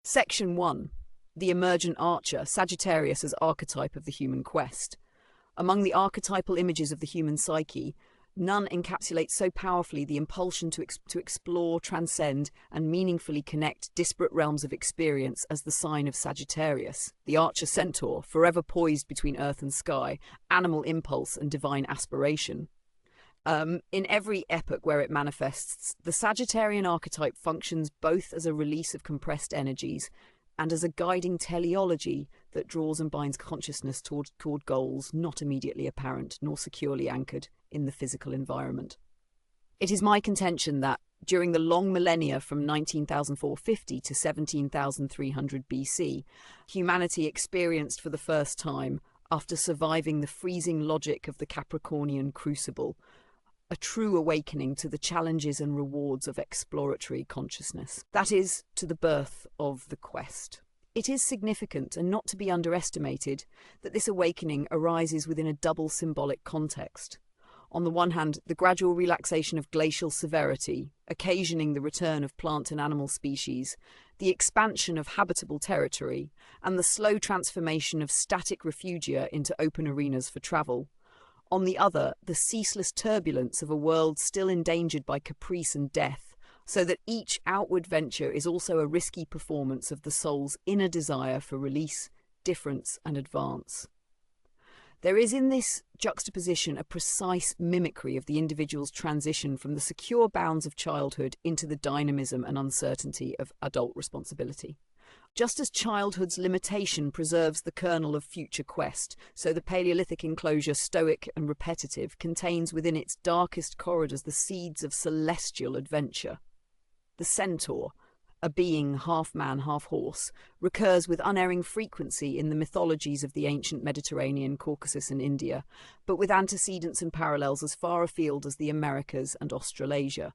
Section 1. The Emergent Archer, Sagittarius as archetype of the human quest. Among the archetypal images of the human psyche, none encapsulates so powerfully the impulsion to explore, transcend, and meaningfully connect disparate realms of experience as the sign of Sagittarius, the archer centaur, forever poised between earth and sky, animal impulse and divine aspiration. In every epoch where it manifests, the Sagittarian archetype functions both as a release of compressed energies and as a guiding teleology that draws and binds consciousness toward goals not immediately apparent nor securely anchored in the physical environment. It is my contention that during the long millennia from 19,450 to 17,300 BC, humanity experienced for the first time, after surviving the freezing logic of the Capricornian crucible, a true awakening to the challenges and rewards of exploratory consciousness. That is, to the birth of the quest. It is significant and not to be underestimated that this awakening arises within a double symbolic context. On the one hand, the gradual relaxation of glacial severity, occasioning the return of plant and animal species, the expansion of habitable territory, and the slow transformation of static refugia into open arenas for travel. On the other, the ceaseless turbulence of a world still endangered by caprice and death, so that each outward venture is also a risky performance of the soul's inner desire for release, difference, and advance. There is in this juxtaposition a precise mimicry of the individual's transition from the secure bounds of childhood into the dynamism and uncertainty of adult responsibility. Just as childhood's limitation preserves the kernel of future quest, so the Paleolithic enclosure, stoic and repetitive, contains within its darkest corridors the seeds of celestial adventure. The centaur, a being half man, half horse, recurs with unerring frequency in the mythologies of the ancient Mediterranean, Caucasus and India, but with antecedents and parallels as far afield as the Americas and Australasia.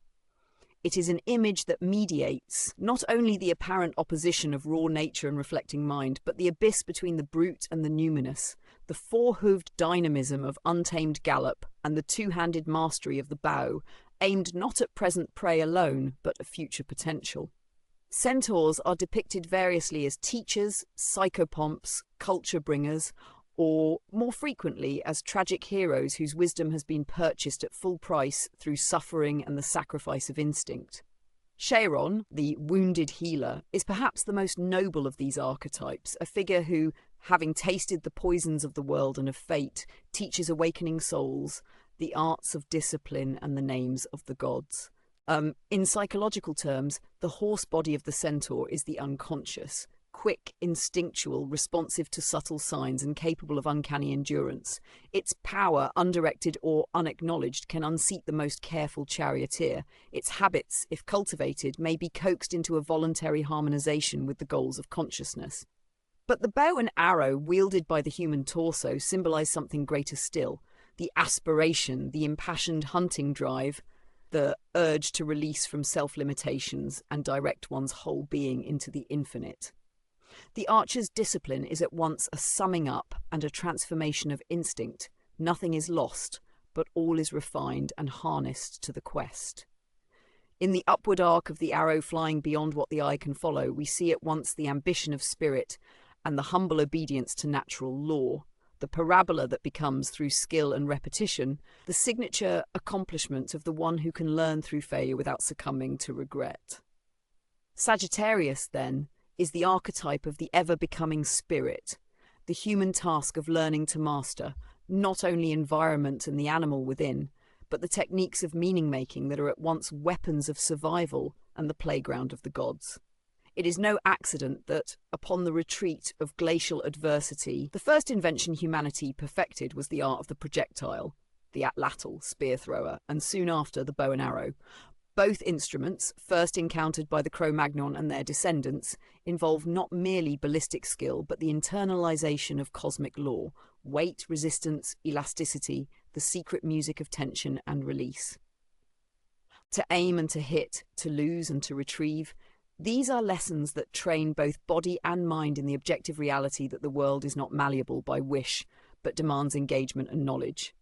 It is an image that mediates not only the apparent opposition of raw nature and reflecting mind, but the abyss between the brute and the numinous, the four-hooved dynamism of untamed gallop and the two-handed mastery of the bow, aimed not at present prey alone, but at future potential. Centaurs are depicted variously as teachers, psychopomps, culture bringers, or more frequently as tragic heroes whose wisdom has been purchased at full price through suffering and the sacrifice of instinct. Chiron, the wounded healer, is perhaps the most noble of these archetypes, a figure who, having tasted the poisons of the world and of fate, teaches awakening souls the arts of discipline and the names of the gods. In psychological terms, the horse body of the centaur is the unconscious, quick, instinctual, responsive to subtle signs and capable of uncanny endurance. Its power, undirected or unacknowledged, can unseat the most careful charioteer. Its habits, if cultivated, may be coaxed into a voluntary harmonization with the goals of consciousness. But the bow and arrow wielded by the human torso symbolize something greater still: the aspiration, the impassioned hunting drive, the urge to release from self-limitations and direct one's whole being into the infinite. The archer's discipline is at once a summing up and a transformation of instinct. Nothing is lost, but all is refined and harnessed to the quest. In the upward arc of the arrow flying beyond what the eye can follow, we see at once the ambition of spirit and the humble obedience to natural law, the parabola that becomes, through skill and repetition, the signature accomplishment of the one who can learn through failure without succumbing to regret. Sagittarius, then, is the archetype of the ever-becoming spirit, the human task of learning to master not only environment and the animal within, but the techniques of meaning-making that are at once weapons of survival and the playground of the gods. It is no accident that, upon the retreat of glacial adversity, the first invention humanity perfected was the art of the projectile, the atlatl, spear thrower, and soon after the bow and arrow. Both instruments, first encountered by the Cro-Magnon and their descendants, involve not merely ballistic skill, but the internalization of cosmic law: weight, resistance, elasticity, the secret music of tension and release. To aim and to hit, to lose and to retrieve, these are lessons that train both body and mind in the objective reality that the world is not malleable by wish, but demands engagement and knowledge.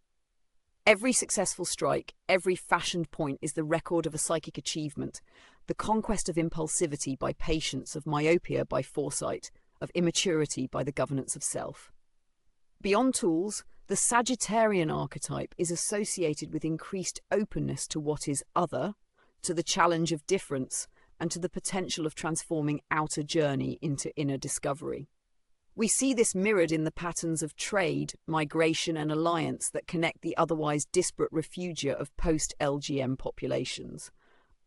Every successful strike, every fashioned point is the record of a psychic achievement, the conquest of impulsivity by patience, of myopia by foresight, of immaturity by the governance of self. Beyond tools, the Sagittarian archetype is associated with increased openness to what is other, to the challenge of difference, and to the potential of transforming outer journey into inner discovery. We see this mirrored in the patterns of trade, migration, and alliance that connect the otherwise disparate refugia of post-LGM populations.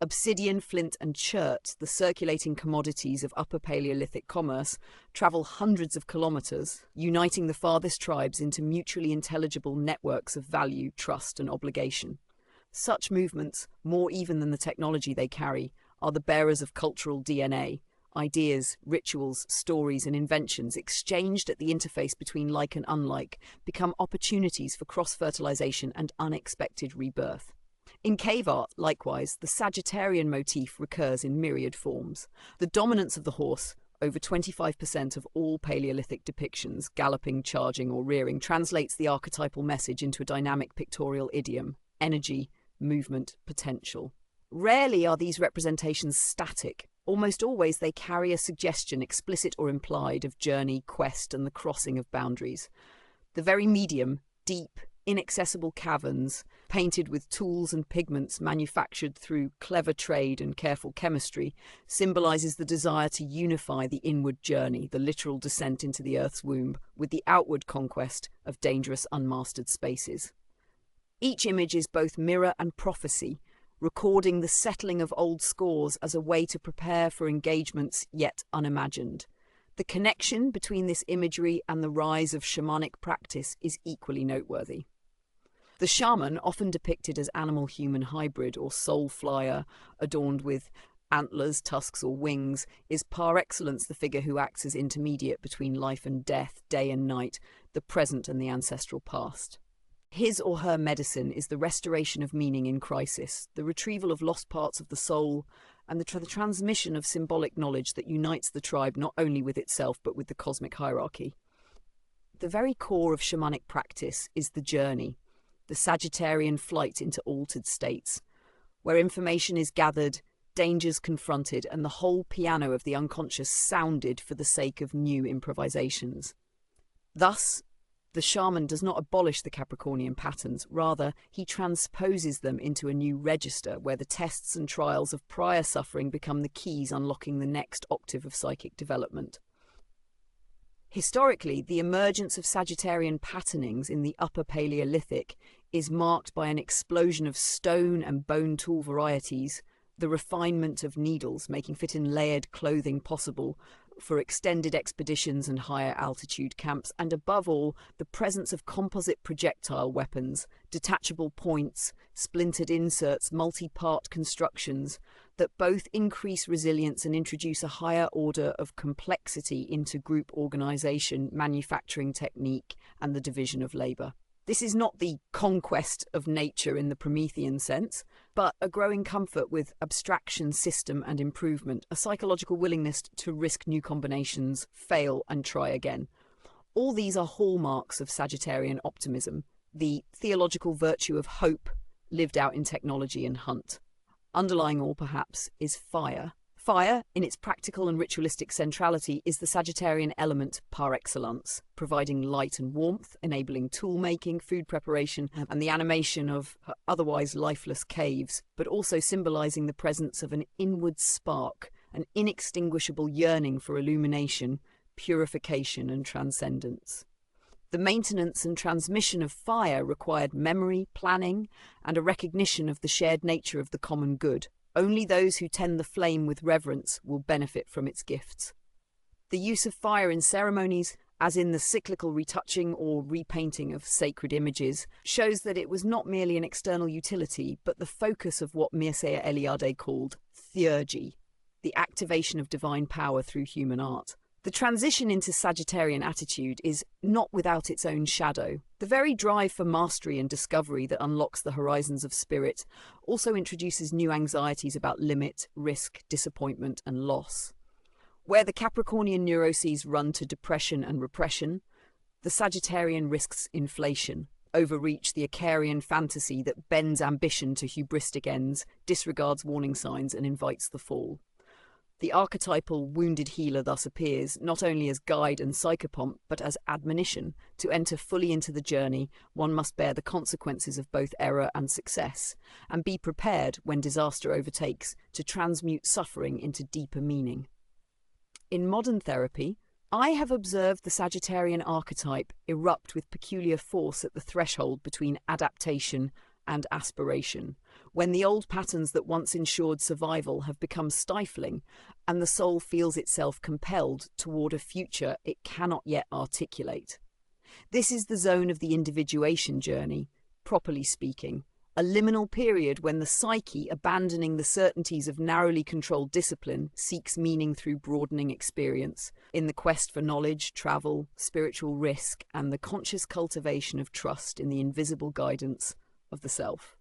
Obsidian, flint, and chert, the circulating commodities of Upper Paleolithic commerce, travel hundreds of kilometers, uniting the farthest tribes into mutually intelligible networks of value, trust, and obligation. Such movements, more even than the technology they carry, are the bearers of cultural DNA. Ideas, rituals, stories, and inventions exchanged at the interface between like and unlike become opportunities for cross-fertilization and unexpected rebirth. In cave art, likewise, the Sagittarian motif recurs in myriad forms. The dominance of the horse, over 25% of all Paleolithic depictions, galloping, charging, or rearing, translates the archetypal message into a dynamic pictorial idiom: energy, movement, potential. Rarely are these representations static. Almost always they carry a suggestion, explicit or implied, of journey, quest, and the crossing of boundaries. The very medium, deep, inaccessible caverns, painted with tools and pigments manufactured through clever trade and careful chemistry, symbolizes the desire to unify the inward journey, the literal descent into the Earth's womb, with the outward conquest of dangerous unmastered spaces. Each image is both mirror and prophecy, recording the settling of old scores as a way to prepare for engagements yet unimagined. The connection between this imagery and the rise of shamanic practice is equally noteworthy. The shaman, often depicted as animal-human hybrid or soul flyer, adorned with antlers, tusks, or wings, is par excellence the figure who acts as intermediate between life and death, day and night, the present and the ancestral past. His or her medicine is the restoration of meaning in crisis, the retrieval of lost parts of the soul, and the transmission of symbolic knowledge that unites the tribe not only with itself but with the cosmic hierarchy. The very core of shamanic practice is the journey, the Sagittarian flight into altered states, where information is gathered, dangers confronted, and the whole piano of the unconscious sounded for the sake of new improvisations. Thus, the shaman does not abolish the Capricornian patterns, rather, he transposes them into a new register where the tests and trials of prior suffering become the keys unlocking the next octave of psychic development. Historically, the emergence of Sagittarian patternings in the Upper Paleolithic is marked by an explosion of stone and bone tool varieties, the refinement of needles making fit-in layered clothing possible for extended expeditions and higher altitude camps, and above all, the presence of composite projectile weapons, detachable points, splintered inserts, multi-part constructions that both increase resilience and introduce a higher order of complexity into group organization, manufacturing technique, and the division of labor. This is not the conquest of nature in the Promethean sense, but a growing comfort with abstraction, system, and improvement, a psychological willingness to risk new combinations, fail, and try again. All these are hallmarks of Sagittarian optimism, the theological virtue of hope lived out in technology and hunt. Underlying all, perhaps, is fire. Fire, in its practical and ritualistic centrality, is the Sagittarian element par excellence, providing light and warmth, enabling tool-making, food preparation, and the animation of otherwise lifeless caves, but also symbolizing the presence of an inward spark, an inextinguishable yearning for illumination, purification, and transcendence. The maintenance and transmission of fire required memory, planning, and a recognition of the shared nature of the common good. Only those who tend the flame with reverence will benefit from its gifts. The use of fire in ceremonies, as in the cyclical retouching or repainting of sacred images, shows that it was not merely an external utility, but the focus of what Mircea Eliade called theurgy, the activation of divine power through human art. The transition into Sagittarian attitude is not without its own shadow. The very drive for mastery and discovery that unlocks the horizons of spirit also introduces new anxieties about limit, risk, disappointment, and loss. Where the Capricornian neuroses run to depression and repression, the Sagittarian risks inflation, Overreach, the Icarian fantasy that bends ambition to hubristic ends, disregards warning signs, and invites the fall. The archetypal wounded healer thus appears, not only as guide and psychopomp, but as admonition. To enter fully into the journey, one must bear the consequences of both error and success, and be prepared, when disaster overtakes, to transmute suffering into deeper meaning. In modern therapy, I have observed the Sagittarian archetype erupt with peculiar force at the threshold between adaptation and aspiration, when the old patterns that once ensured survival have become stifling, and the soul feels itself compelled toward a future it cannot yet articulate. This is the zone of the individuation journey, properly speaking, a liminal period when the psyche, abandoning the certainties of narrowly controlled discipline, seeks meaning through broadening experience, in the quest for knowledge, travel, spiritual risk, and the conscious cultivation of trust in the invisible guidance of the self.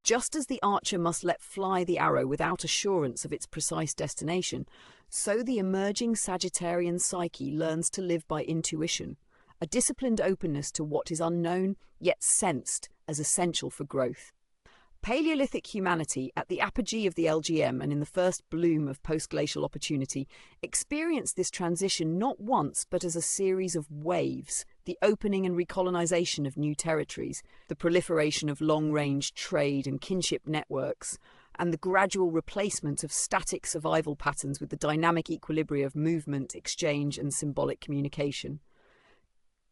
Just as the archer must let fly the arrow without assurance of its precise destination, so the emerging Sagittarian psyche learns to live by intuition, a disciplined openness to what is unknown yet sensed as essential for growth. Paleolithic humanity, at the apogee of the LGM and in the first bloom of post-glacial opportunity, experienced this transition not once but as a series of waves, the opening and recolonization of new territories, the proliferation of long-range trade and kinship networks, and the gradual replacement of static survival patterns with the dynamic equilibria of movement, exchange, and symbolic communication.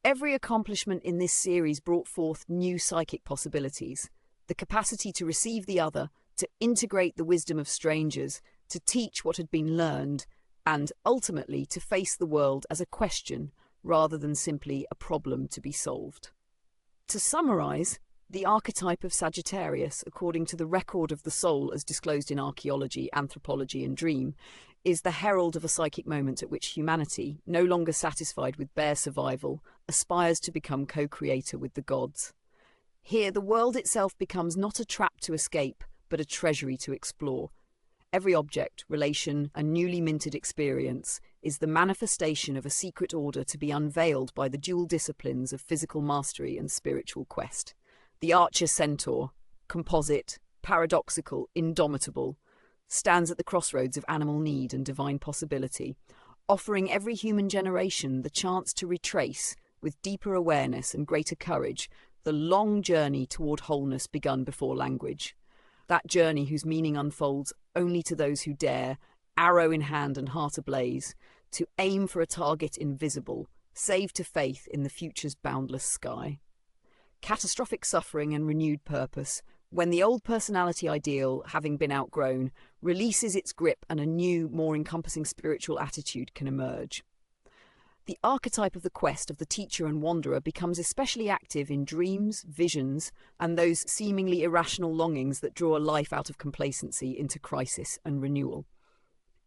Every accomplishment in this series brought forth new psychic possibilities. The capacity to receive the other, to integrate the wisdom of strangers, to teach what had been learned, and ultimately to face the world as a question rather than simply a problem to be solved. To summarize, the archetype of Sagittarius, according to the record of the soul as disclosed in archaeology, anthropology, and dream, is the herald of a psychic moment at which humanity, no longer satisfied with bare survival, aspires to become co-creator with the gods. Here, the world itself becomes not a trap to escape, but a treasury to explore. Every object, relation, and newly minted experience is the manifestation of a secret order to be unveiled by the dual disciplines of physical mastery and spiritual quest. The archer centaur, composite, paradoxical, indomitable, stands at the crossroads of animal need and divine possibility, offering every human generation the chance to retrace, with deeper awareness and greater courage, the long journey toward wholeness begun before language. That journey whose meaning unfolds only to those who dare, arrow in hand and heart ablaze, to aim for a target invisible, save to faith in the future's boundless sky. Catastrophic suffering and renewed purpose, when the old personality ideal, having been outgrown, releases its grip and a new, more encompassing spiritual attitude can emerge. The archetype of the quest of the teacher and wanderer becomes especially active in dreams, visions, and those seemingly irrational longings that draw a life out of complacency into crisis and renewal.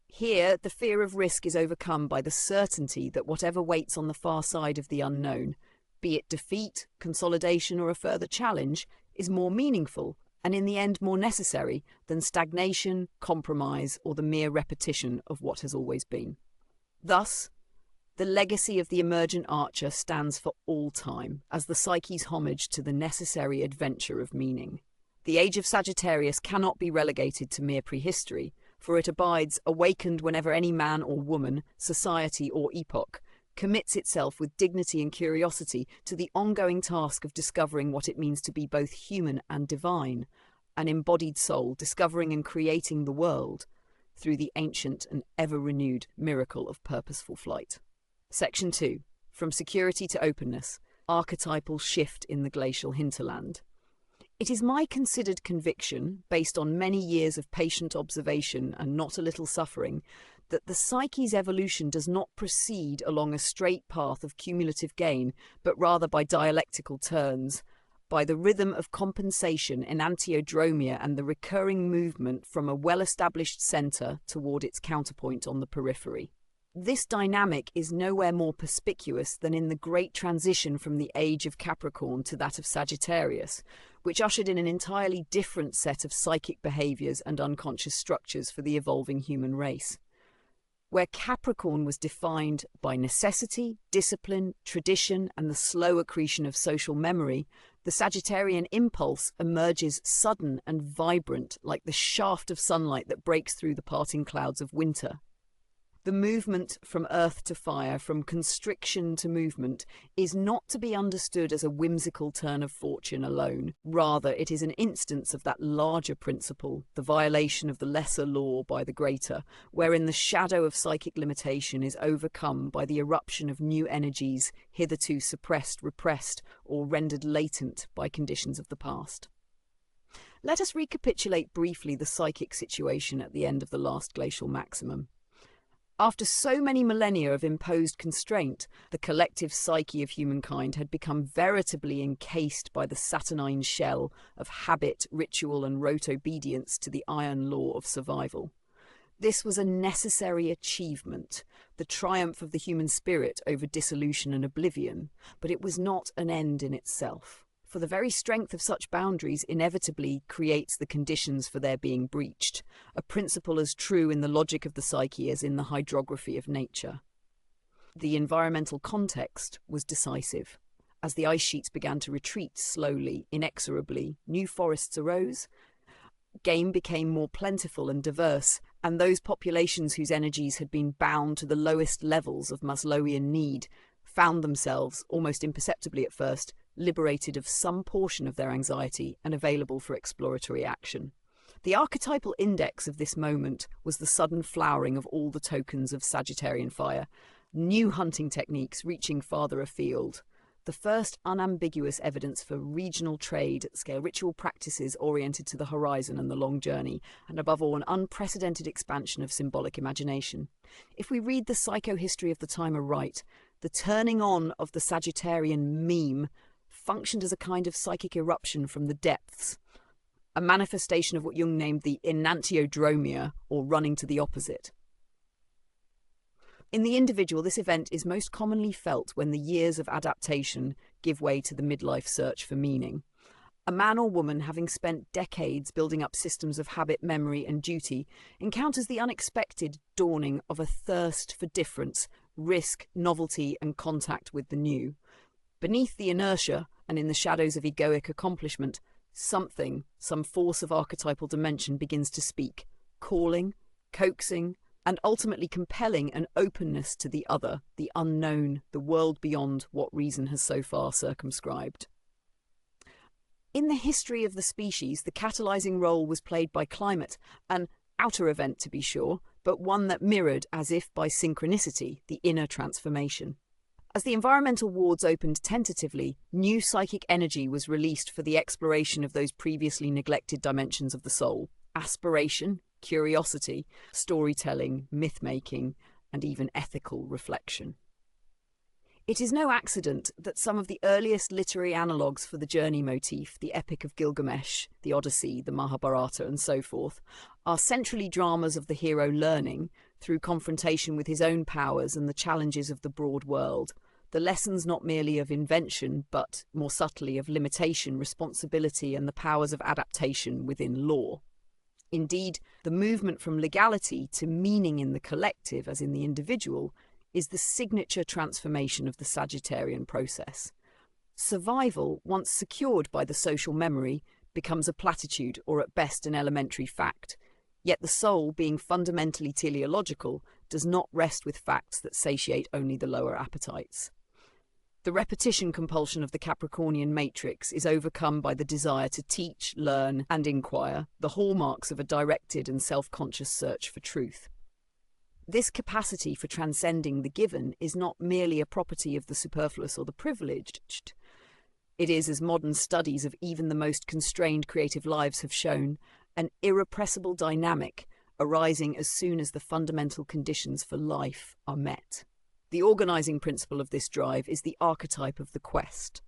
Here, the fear of risk is overcome by the certainty that whatever waits on the far side of the unknown, be it defeat, consolidation, or a further challenge, is more meaningful and in the end more necessary than stagnation, compromise, or the mere repetition of what has always been. Thus, the legacy of the emergent archer stands for all time as the psyche's homage to the necessary adventure of meaning. The age of Sagittarius cannot be relegated to mere prehistory, for it abides awakened whenever any man or woman, society or epoch, commits itself with dignity and curiosity to the ongoing task of discovering what it means to be both human and divine, an embodied soul discovering and creating the world through the ancient and ever-renewed miracle of purposeful flight. Section 2. From Security to Openness, Archetypal Shift in the Glacial Hinterland. It is my considered conviction, based on many years of patient observation and not a little suffering, that the psyche's evolution does not proceed along a straight path of cumulative gain, but rather by dialectical turns, by the rhythm of compensation, enantiodromia, and the recurring movement from a well-established centre toward its counterpoint on the periphery. This dynamic is nowhere more perspicuous than in the great transition from the age of Capricorn to that of Sagittarius, which ushered in an entirely different set of psychic behaviours and unconscious structures for the evolving human race. Where Capricorn was defined by necessity, discipline, tradition, and the slow accretion of social memory, the Sagittarian impulse emerges sudden and vibrant, like the shaft of sunlight that breaks through the parting clouds of winter. The movement from earth to fire, from constriction to movement, is not to be understood as a whimsical turn of fortune alone. Rather, it is an instance of that larger principle, the violation of the lesser law by the greater, wherein the shadow of psychic limitation is overcome by the eruption of new energies hitherto suppressed, repressed, or rendered latent by conditions of the past. Let us recapitulate briefly the psychic situation at the end of the last glacial maximum. After so many millennia of imposed constraint, the collective psyche of humankind had become veritably encased by the saturnine shell of habit, ritual, and rote obedience to the iron law of survival. This was a necessary achievement, the triumph of the human spirit over dissolution and oblivion, but it was not an end in itself. For the very strength of such boundaries inevitably creates the conditions for their being breached, a principle as true in the logic of the psyche as in the hydrography of nature. The environmental context was decisive. As the ice sheets began to retreat slowly, inexorably, new forests arose, game became more plentiful and diverse, and those populations whose energies had been bound to the lowest levels of Maslowian need found themselves, almost imperceptibly at first, liberated of some portion of their anxiety and available for exploratory action. The archetypal index of this moment was the sudden flowering of all the tokens of Sagittarian fire, new hunting techniques reaching farther afield, the first unambiguous evidence for regional trade at scale, ritual practices oriented to the horizon and the long journey, and above all, an unprecedented expansion of symbolic imagination. If we read the psychohistory of the time aright, the turning on of the Sagittarian meme functioned as a kind of psychic eruption from the depths, a manifestation of what Jung named the enantiodromia, or running to the opposite. In the individual, this event is most commonly felt when the years of adaptation give way to the midlife search for meaning. A man or woman, having spent decades building up systems of habit, memory, and duty, encounters the unexpected dawning of a thirst for difference, risk, novelty, and contact with the new. Beneath the inertia, and in the shadows of egoic accomplishment, some force of archetypal dimension begins to speak, calling, coaxing, and ultimately compelling an openness to the other, the unknown, the world beyond what reason has so far circumscribed. In the history of the species, the catalyzing role was played by climate, an outer event to be sure, but one that mirrored, as if by synchronicity, the inner transformation. As the environmental wards opened tentatively, new psychic energy was released for the exploration of those previously neglected dimensions of the soul: aspiration, curiosity, storytelling, myth-making, and even ethical reflection. It is no accident that some of the earliest literary analogues for the journey motif, the Epic of Gilgamesh, the Odyssey, the Mahabharata, and so forth, are centrally dramas of the hero learning, through confrontation with his own powers and the challenges of the broad world, the lessons not merely of invention, but, more subtly, of limitation, responsibility, and the powers of adaptation within law. Indeed, the movement from legality to meaning in the collective, as in the individual, is the signature transformation of the Sagittarian process. Survival, once secured by the social memory, becomes a platitude or at best an elementary fact. Yet the soul, being fundamentally teleological, does not rest with facts that satiate only the lower appetites. The repetition compulsion of the Capricornian matrix is overcome by the desire to teach, learn, and inquire, the hallmarks of a directed and self-conscious search for truth. This capacity for transcending the given is not merely a property of the superfluous or the privileged. It is, as modern studies of even the most constrained creative lives have shown, an irrepressible dynamic arising as soon as the fundamental conditions for life are met. The organizing principle of this drive is the archetype of the quest.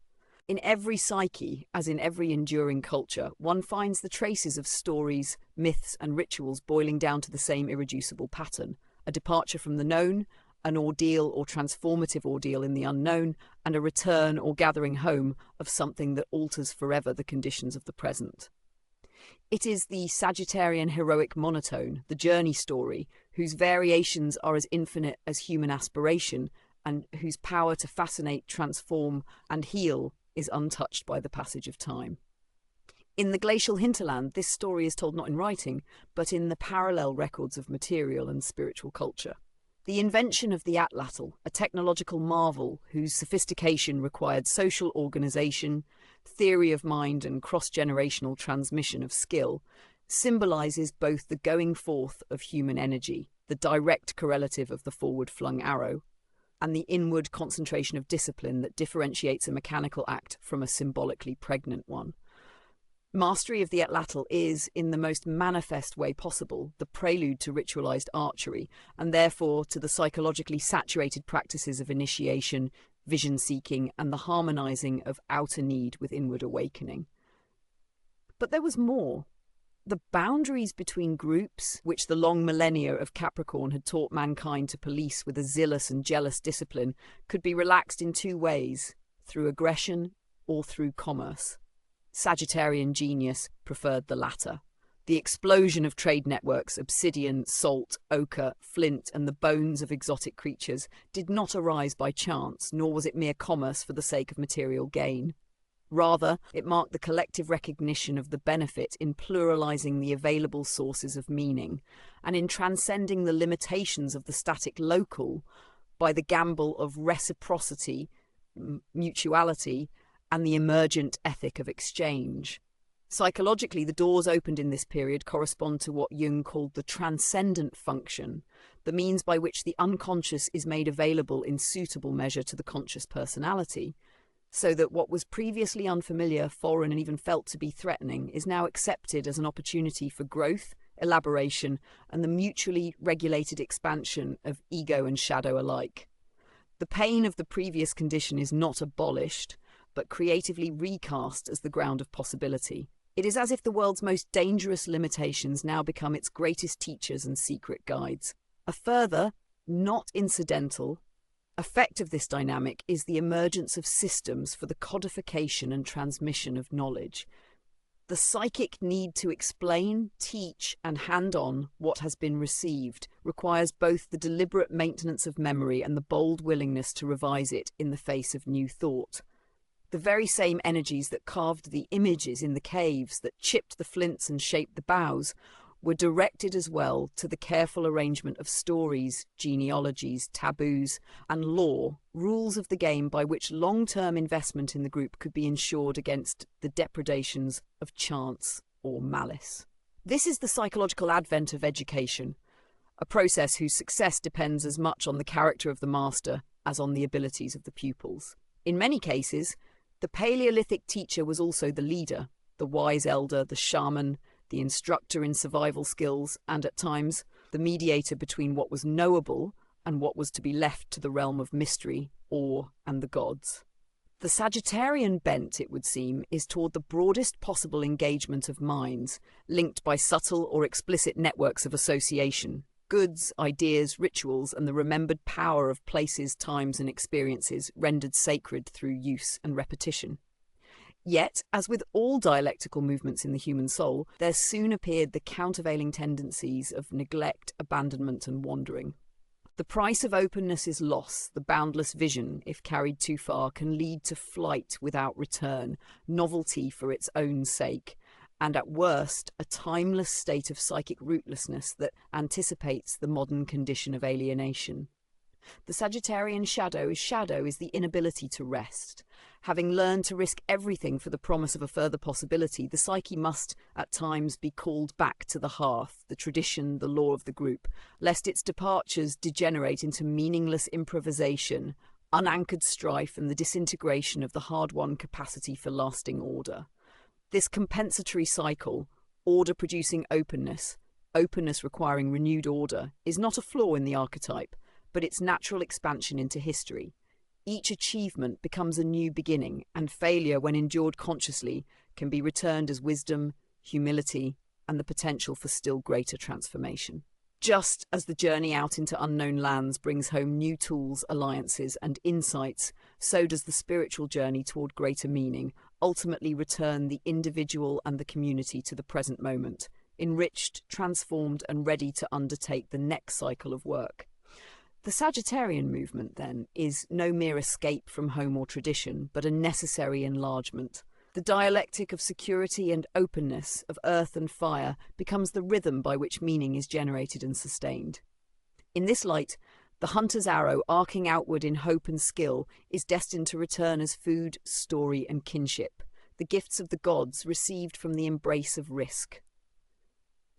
In every psyche, as in every enduring culture, one finds the traces of stories, myths, and rituals boiling down to the same irreducible pattern: a departure from the known, an ordeal or transformative ordeal in the unknown, and a return or gathering home of something that alters forever the conditions of the present. It is the Sagittarian heroic monotone, the journey story, whose variations are as infinite as human aspiration and whose power to fascinate, transform, and heal is untouched by the passage of time. In the Glacial Hinterland, this story is told not in writing, but in the parallel records of material and spiritual culture. The invention of the Atlatl, a technological marvel whose sophistication required social organization, theory of mind, and cross-generational transmission of skill, symbolizes both the going forth of human energy, the direct correlative of the forward-flung arrow, and the inward concentration of discipline that differentiates a mechanical act from a symbolically pregnant one. Mastery of the Atlatl is, in the most manifest way possible, the prelude to ritualized archery, and therefore to the psychologically saturated practices of initiation, vision-seeking, and the harmonizing of outer need with inward awakening. But there was more. The boundaries between groups, which the long millennia of Capricorn had taught mankind to police with a zealous and jealous discipline, could be relaxed in two ways, through aggression or through commerce. Sagittarian genius preferred the latter. The explosion of trade networks, obsidian, salt, ochre, flint, and the bones of exotic creatures did not arise by chance, nor was it mere commerce for the sake of material gain. Rather, it marked the collective recognition of the benefit in pluralizing the available sources of meaning, and in transcending the limitations of the static local by the gamble of reciprocity, mutuality, and the emergent ethic of exchange. Psychologically, the doors opened in this period correspond to what Jung called the transcendent function, the means by which the unconscious is made available in suitable measure to the conscious personality, so that what was previously unfamiliar, foreign, and even felt to be threatening is now accepted as an opportunity for growth, elaboration, and the mutually regulated expansion of ego and shadow alike. The pain of the previous condition is not abolished, but creatively recast as the ground of possibility. It is as if the world's most dangerous limitations now become its greatest teachers and secret guides. A further, not incidental, effect of this dynamic is the emergence of systems for the codification and transmission of knowledge. The psychic need to explain, teach, and hand on what has been received requires both the deliberate maintenance of memory and the bold willingness to revise it in the face of new thought. The very same energies that carved the images in the caves, that chipped the flints and shaped the boughs, were directed as well to the careful arrangement of stories, genealogies, taboos, and law, rules of the game by which long-term investment in the group could be ensured against the depredations of chance or malice. This is the psychological advent of education, a process whose success depends as much on the character of the master as on the abilities of the pupils. In many cases, the Paleolithic teacher was also the leader, the wise elder, the shaman, the instructor in survival skills, and at times, the mediator between what was knowable and what was to be left to the realm of mystery, awe, and the gods. The Sagittarian bent, it would seem, is toward the broadest possible engagement of minds, linked by subtle or explicit networks of association, goods, ideas, rituals, and the remembered power of places, times, and experiences rendered sacred through use and repetition. Yet, as with all dialectical movements in the human soul, there soon appeared the countervailing tendencies of neglect, abandonment, and wandering. The price of openness is loss. The boundless vision, if carried too far, can lead to flight without return, novelty for its own sake, and at worst, a timeless state of psychic rootlessness that anticipates the modern condition of alienation. The Sagittarian shadow is the inability to rest. Having learned to risk everything for the promise of a further possibility, the psyche must, at times, be called back to the hearth, the tradition, the law of the group, lest its departures degenerate into meaningless improvisation, unanchored strife, and the disintegration of the hard-won capacity for lasting order. This compensatory cycle, order producing openness, openness requiring renewed order, is not a flaw in the archetype, but its natural expansion into history. Each achievement becomes a new beginning, and failure, when endured consciously, can be returned as wisdom, humility, and the potential for still greater transformation. Just as the journey out into unknown lands brings home new tools, alliances, and insights, so does the spiritual journey toward greater meaning ultimately return the individual and the community to the present moment, enriched, transformed, and ready to undertake the next cycle of work. The Sagittarian movement, then, is no mere escape from home or tradition, but a necessary enlargement. The dialectic of security and openness, of earth and fire, becomes the rhythm by which meaning is generated and sustained. In this light, the hunter's arrow, arcing outward in hope and skill, is destined to return as food, story, and kinship, the gifts of the gods received from the embrace of risk.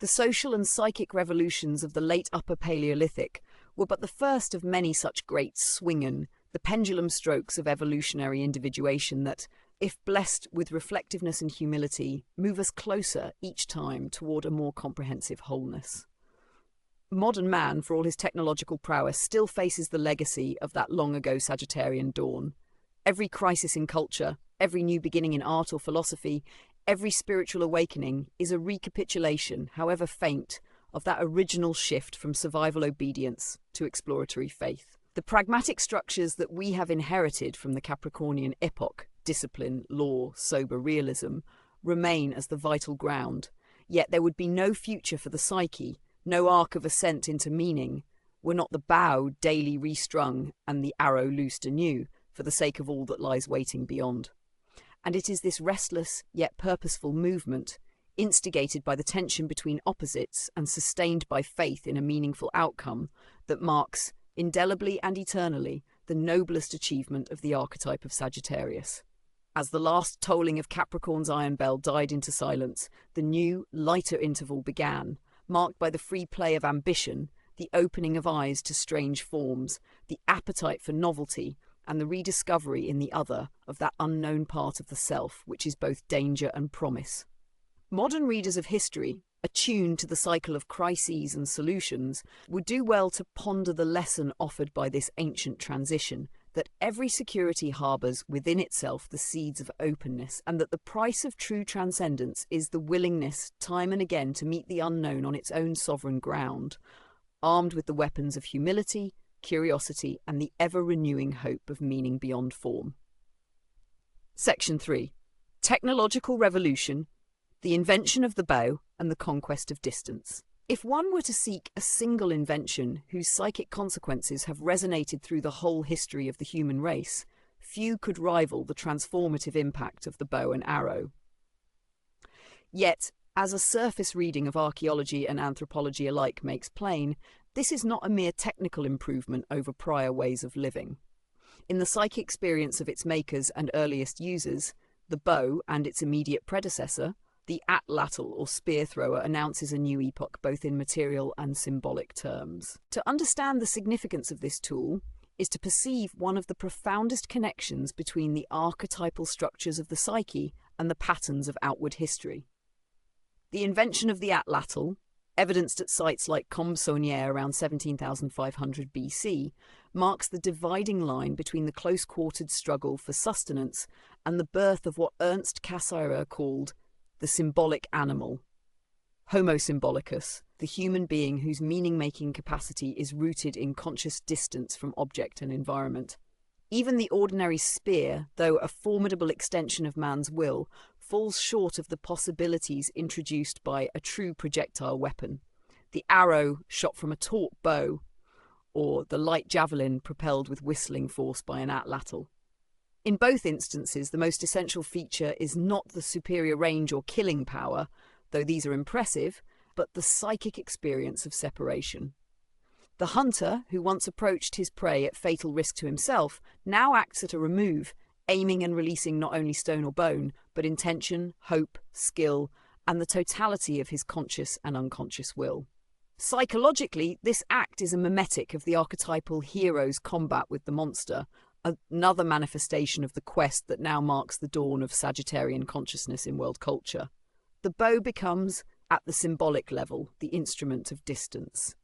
The social and psychic revolutions of the late Upper Paleolithic were but the first of many such great swingen, the pendulum strokes of evolutionary individuation that, if blessed with reflectiveness and humility, move us closer each time toward a more comprehensive wholeness. Modern man, for all his technological prowess, still faces the legacy of that long-ago Sagittarian dawn. Every crisis in culture, every new beginning in art or philosophy, every spiritual awakening is a recapitulation, however faint, of that original shift from survival obedience to exploratory faith. The pragmatic structures that we have inherited from the Capricornian epoch, discipline, law, sober realism, remain as the vital ground, yet there would be no future for the psyche, no arc of ascent into meaning, were not the bow daily restrung and the arrow loosed anew for the sake of all that lies waiting beyond. And it is this restless yet purposeful movement, instigated by the tension between opposites and sustained by faith in a meaningful outcome, that marks, indelibly and eternally, the noblest achievement of the archetype of Sagittarius. As the last tolling of Capricorn's iron bell died into silence, the new, lighter interval began, marked by the free play of ambition, the opening of eyes to strange forms, the appetite for novelty, and the rediscovery in the other of that unknown part of the self which is both danger and promise. Modern readers of history, attuned to the cycle of crises and solutions, would do well to ponder the lesson offered by this ancient transition, that every security harbours within itself the seeds of openness, and that the price of true transcendence is the willingness, time and again, to meet the unknown on its own sovereign ground, armed with the weapons of humility, curiosity, and the ever-renewing hope of meaning beyond form. Section 3. Technological Revolution, the Invention of the Bow, and the Conquest of Distance. If one were to seek a single invention whose psychic consequences have resonated through the whole history of the human race, few could rival the transformative impact of the bow and arrow. Yet, as a surface reading of archaeology and anthropology alike makes plain, this is not a mere technical improvement over prior ways of living. In the psychic experience of its makers and earliest users, the bow and its immediate predecessor, the atlatl or spear thrower, announces a new epoch both in material and symbolic terms. To understand the significance of this tool is to perceive one of the profoundest connections between the archetypal structures of the psyche and the patterns of outward history. The invention of the atlatl, evidenced at sites like Compsogniere around 17,500 BC, marks the dividing line between the close-quartered struggle for sustenance and the birth of what Ernst Cassirer called the symbolic animal, Homo symbolicus, the human being whose meaning-making capacity is rooted in conscious distance from object and environment. Even the ordinary spear, though a formidable extension of man's will, falls short of the possibilities introduced by a true projectile weapon, the arrow shot from a taut bow, or the light javelin propelled with whistling force by an atlatl. In both instances, the most essential feature is not the superior range or killing power, though these are impressive, but the psychic experience of separation. The hunter, who once approached his prey at fatal risk to himself, now acts at a remove, aiming and releasing not only stone or bone, but intention, hope, skill, and the totality of his conscious and unconscious will. Psychologically, this act is a mimetic of the archetypal hero's combat with the monster, another manifestation of the quest that now marks the dawn of Sagittarian consciousness in world culture. The bow becomes, at the symbolic level, the instrument of distance.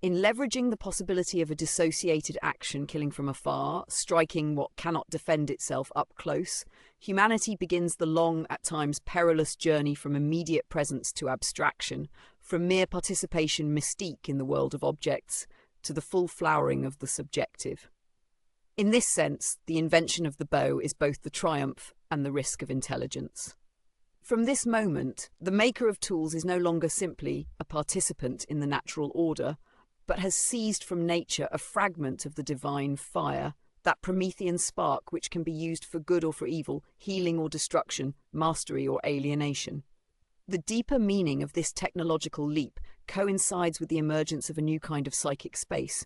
In leveraging the possibility of a dissociated action killing from afar, striking what cannot defend itself up close, humanity begins the long, at times perilous journey from immediate presence to abstraction, from mere participation mystique in the world of objects to the full flowering of the subjective. In this sense, the invention of the bow is both the triumph and the risk of intelligence. From this moment, the maker of tools is no longer simply a participant in the natural order, but has seized from nature a fragment of the divine fire, that Promethean spark which can be used for good or for evil, healing or destruction, mastery or alienation. The deeper meaning of this technological leap coincides with the emergence of a new kind of psychic space,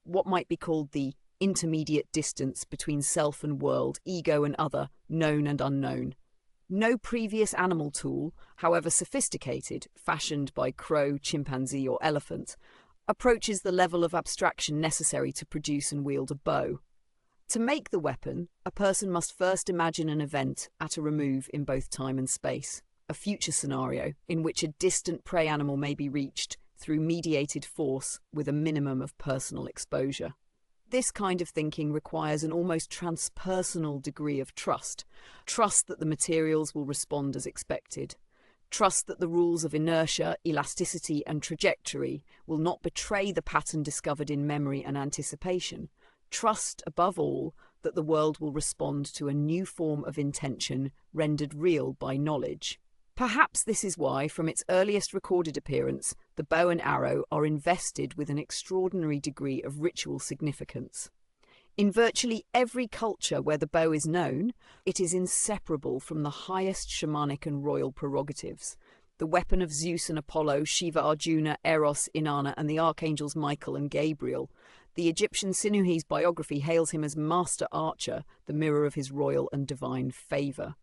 what might be called the intermediate distance between self and world, ego and other, known and unknown. No previous animal tool, however sophisticated, fashioned by crow, chimpanzee or elephant, approaches the level of abstraction necessary to produce and wield a bow. To make the weapon, a person must first imagine an event at a remove in both time and space, a future scenario in which a distant prey animal may be reached through mediated force with a minimum of personal exposure. This kind of thinking requires an almost transpersonal degree of trust that the materials will respond as expected, trust that the rules of inertia, elasticity and trajectory will not betray the pattern discovered in memory and anticipation, trust, above all, that the world will respond to a new form of intention rendered real by knowledge. Perhaps this is why, from its earliest recorded appearance, the bow and arrow are invested with an extraordinary degree of ritual significance. In virtually every culture where the bow is known, it is inseparable from the highest shamanic and royal prerogatives. The weapon of Zeus and Apollo, Shiva, Arjuna, Eros, Inanna, and the archangels Michael and Gabriel. The Egyptian Sinuhe's biography hails him as Master Archer, the mirror of his royal and divine favour.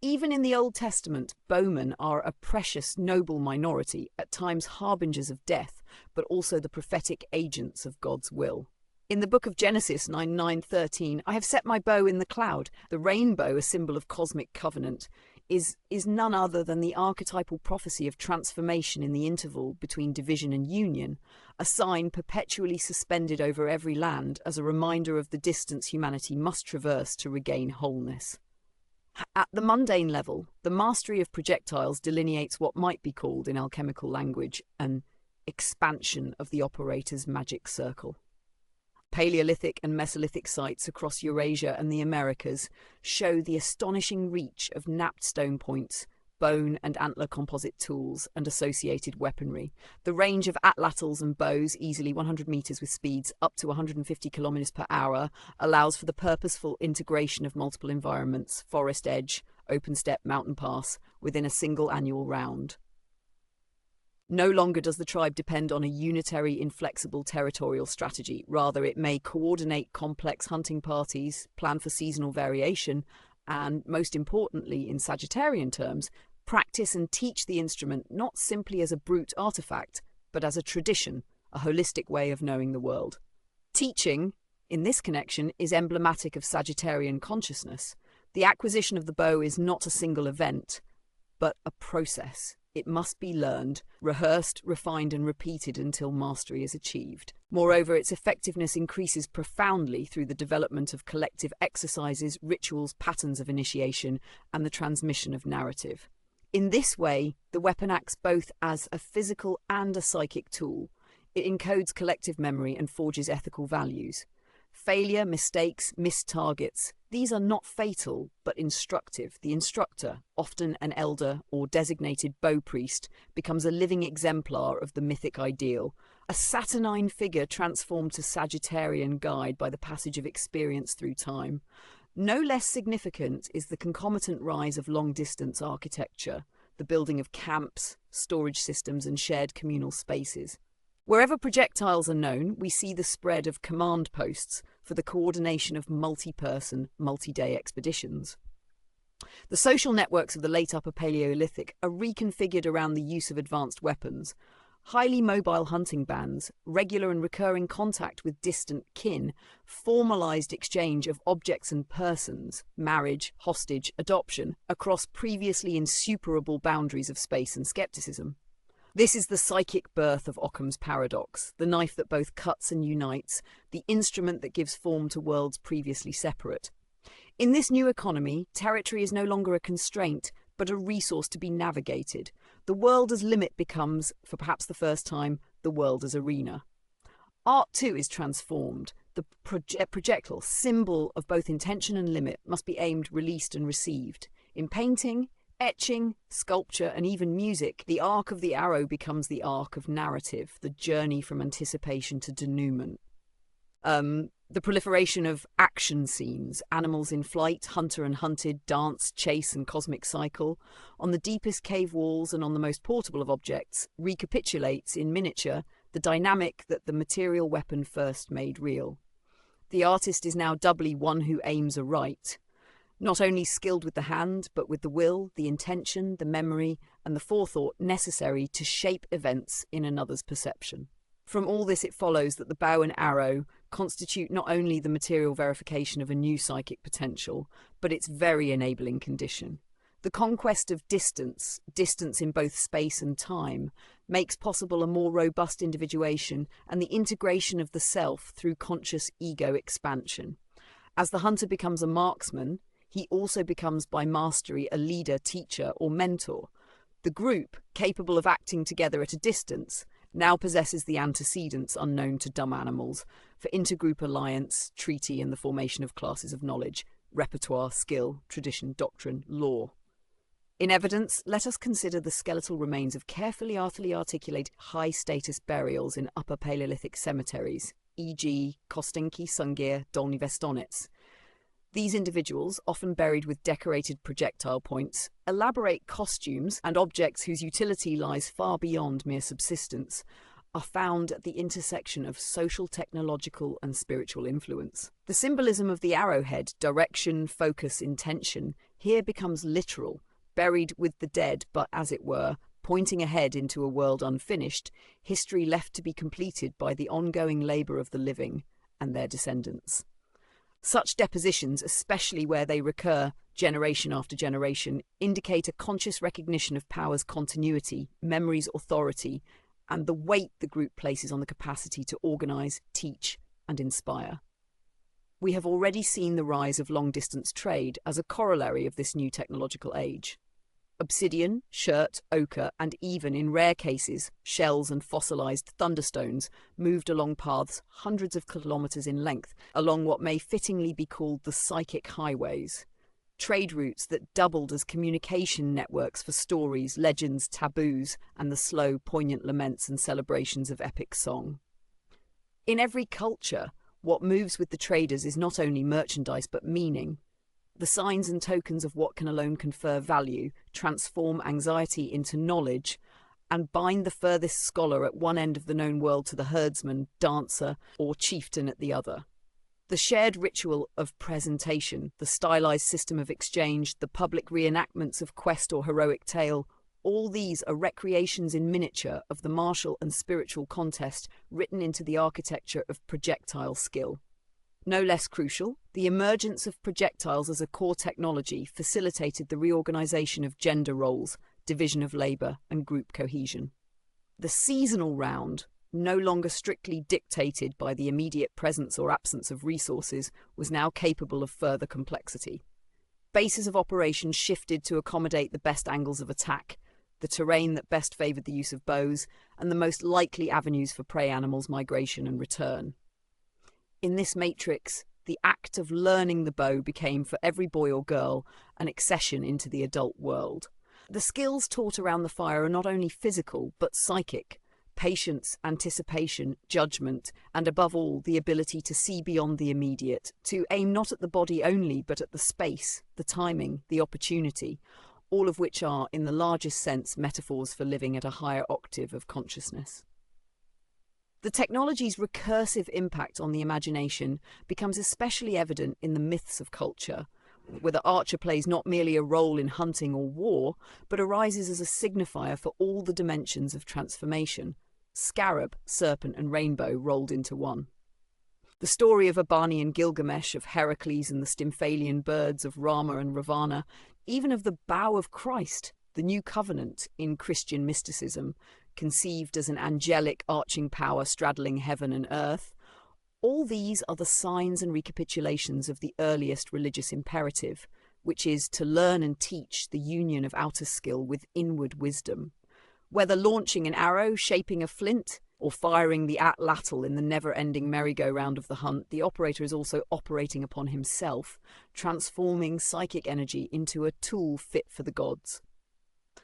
Even in the Old Testament, bowmen are a precious, noble minority, at times harbingers of death, but also the prophetic agents of God's will. In the book of Genesis 9:13, I have set my bow in the cloud. The rainbow, a symbol of cosmic covenant, is none other than the archetypal prophecy of transformation in the interval between division and union, a sign perpetually suspended over every land as a reminder of the distance humanity must traverse to regain wholeness. At the mundane level, the mastery of projectiles delineates what might be called, in alchemical language, an expansion of the operator's magic circle. Paleolithic and Mesolithic sites across Eurasia and the Americas show the astonishing reach of knapped stone points, bone and antler composite tools, and associated weaponry. The range of atlatls and bows, easily 100 meters with speeds up to 150 kilometers per hour, allows for the purposeful integration of multiple environments, forest edge, open steppe, mountain pass, within a single annual round. No longer does the tribe depend on a unitary, inflexible territorial strategy. Rather, it may coordinate complex hunting parties, plan for seasonal variation, and, most importantly, in Sagittarian terms, practice and teach the instrument not simply as a brute artifact, but as a tradition, a holistic way of knowing the world. Teaching, in this connection, is emblematic of Sagittarian consciousness. The acquisition of the bow is not a single event, but a process. It must be learned, rehearsed, refined and repeated until mastery is achieved. Moreover, its effectiveness increases profoundly through the development of collective exercises, rituals, patterns of initiation, and the transmission of narrative. In this way, the weapon acts both as a physical and a psychic tool. It encodes collective memory and forges ethical values. Failure, mistakes, missed targets, these are not fatal, but instructive. The instructor, often an elder or designated bow priest, becomes a living exemplar of the mythic ideal, a saturnine figure transformed to Sagittarian guide by the passage of experience through time. No less significant is the concomitant rise of long-distance architecture, the building of camps, storage systems, and shared communal spaces. Wherever projectiles are known, we see the spread of command posts for the coordination of multi-person, multi-day expeditions. The social networks of the late Upper Paleolithic are reconfigured around the use of advanced weapons. Highly mobile hunting bands, regular and recurring contact with distant kin, formalized exchange of objects and persons, marriage, hostage, adoption, across previously insuperable boundaries of space and skepticism. This is the psychic birth of Occam's paradox, the knife that both cuts and unites, the instrument that gives form to worlds previously separate. In this new economy, territory is no longer a constraint, but a resource to be navigated. The world as limit becomes, for perhaps the first time, the world as arena. Art too is transformed. The projectile, symbol of both intention and limit, must be aimed, released, and received. In painting, etching, sculpture, and even music, the arc of the arrow becomes the arc of narrative, the journey from anticipation to denouement. The proliferation of action scenes, animals in flight, hunter and hunted, dance, chase, and cosmic cycle, on the deepest cave walls and on the most portable of objects, recapitulates in miniature the dynamic that the material weapon first made real. The artist is now doubly one who aims aright, not only skilled with the hand, but with the will, the intention, the memory, and the forethought necessary to shape events in another's perception. From all this it follows that the bow and arrow constitute not only the material verification of a new psychic potential, but its very enabling condition. The conquest of distance in both space and time, makes possible a more robust individuation and the integration of the self through conscious ego expansion. As the hunter becomes a marksman, he also becomes by mastery a leader, teacher, or mentor. The group, capable of acting together at a distance, now possesses the antecedents unknown to dumb animals for intergroup alliance, treaty, and the formation of classes of knowledge, repertoire, skill, tradition, doctrine, law. In evidence, let us consider the skeletal remains of carefully articulated high-status burials in Upper Paleolithic cemeteries, e.g. Kostenki, Sungir, Dolny Vestonets. These individuals, often buried with decorated projectile points, elaborate costumes and objects whose utility lies far beyond mere subsistence, are found at the intersection of social, technological, and spiritual influence. The symbolism of the arrowhead, direction, focus, intention, here becomes literal, buried with the dead, but, as it were, pointing ahead into a world unfinished, history left to be completed by the ongoing labour of the living and their descendants. Such depositions, especially where they recur generation after generation, indicate a conscious recognition of power's continuity, memory's authority, and the weight the group places on the capacity to organise, teach, and inspire. We have already seen the rise of long-distance trade as a corollary of this new technological age. Obsidian, shirt, ochre, and even, in rare cases, shells and fossilised thunderstones moved along paths hundreds of kilometres in length, along what may fittingly be called the psychic highways. Trade routes that doubled as communication networks for stories, legends, taboos, and the slow, poignant laments and celebrations of epic song. In every culture, what moves with the traders is not only merchandise but meaning. The signs and tokens of what can alone confer value transform anxiety into knowledge and bind the furthest scholar at one end of the known world to the herdsman, dancer, or chieftain at the other. The shared ritual of presentation, the stylized system of exchange, the public reenactments of quest or heroic tale, all these are recreations in miniature of the martial and spiritual contest written into the architecture of projectile skill. No less crucial, the emergence of projectiles as a core technology facilitated the reorganization of gender roles, division of labor, and group cohesion. The seasonal round, no longer strictly dictated by the immediate presence or absence of resources, was now capable of further complexity. Bases of operation shifted to accommodate the best angles of attack, the terrain that best favored the use of bows, and the most likely avenues for prey animals' migration and return. In this matrix, the act of learning the bow became, for every boy or girl, an accession into the adult world. The skills taught around the fire are not only physical, but psychic. Patience, anticipation, judgment, and above all, the ability to see beyond the immediate, to aim not at the body only, but at the space, the timing, the opportunity, all of which are, in the largest sense, metaphors for living at a higher octave of consciousness. The technology's recursive impact on the imagination becomes especially evident in the myths of culture, where the archer plays not merely a role in hunting or war, but arises as a signifier for all the dimensions of transformation, scarab, serpent, and rainbow rolled into one. The story of Abani and Gilgamesh, of Heracles and the Stymphalian birds, of Rama and Ravana, even of the bow of Christ, the new covenant in Christian mysticism, conceived as an angelic arching power straddling heaven and earth, all these are the signs and recapitulations of the earliest religious imperative, which is to learn and teach the union of outer skill with inward wisdom. Whether launching an arrow, shaping a flint, or firing the atlatl in the never-ending merry-go-round of the hunt, the operator is also operating upon himself, transforming psychic energy into a tool fit for the gods.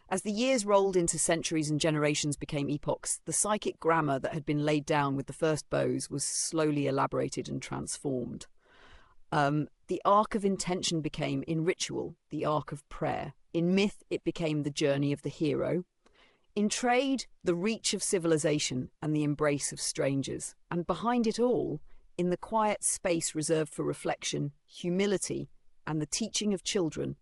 As the years rolled into centuries and generations became epochs, the psychic grammar that had been laid down with the first bows was slowly elaborated and transformed. The arc of intention became, in ritual, the arc of prayer. In myth, it became the journey of the hero. In trade, the reach of civilization and the embrace of strangers. And behind it all, in the quiet space reserved for reflection, humility, and the teaching of children,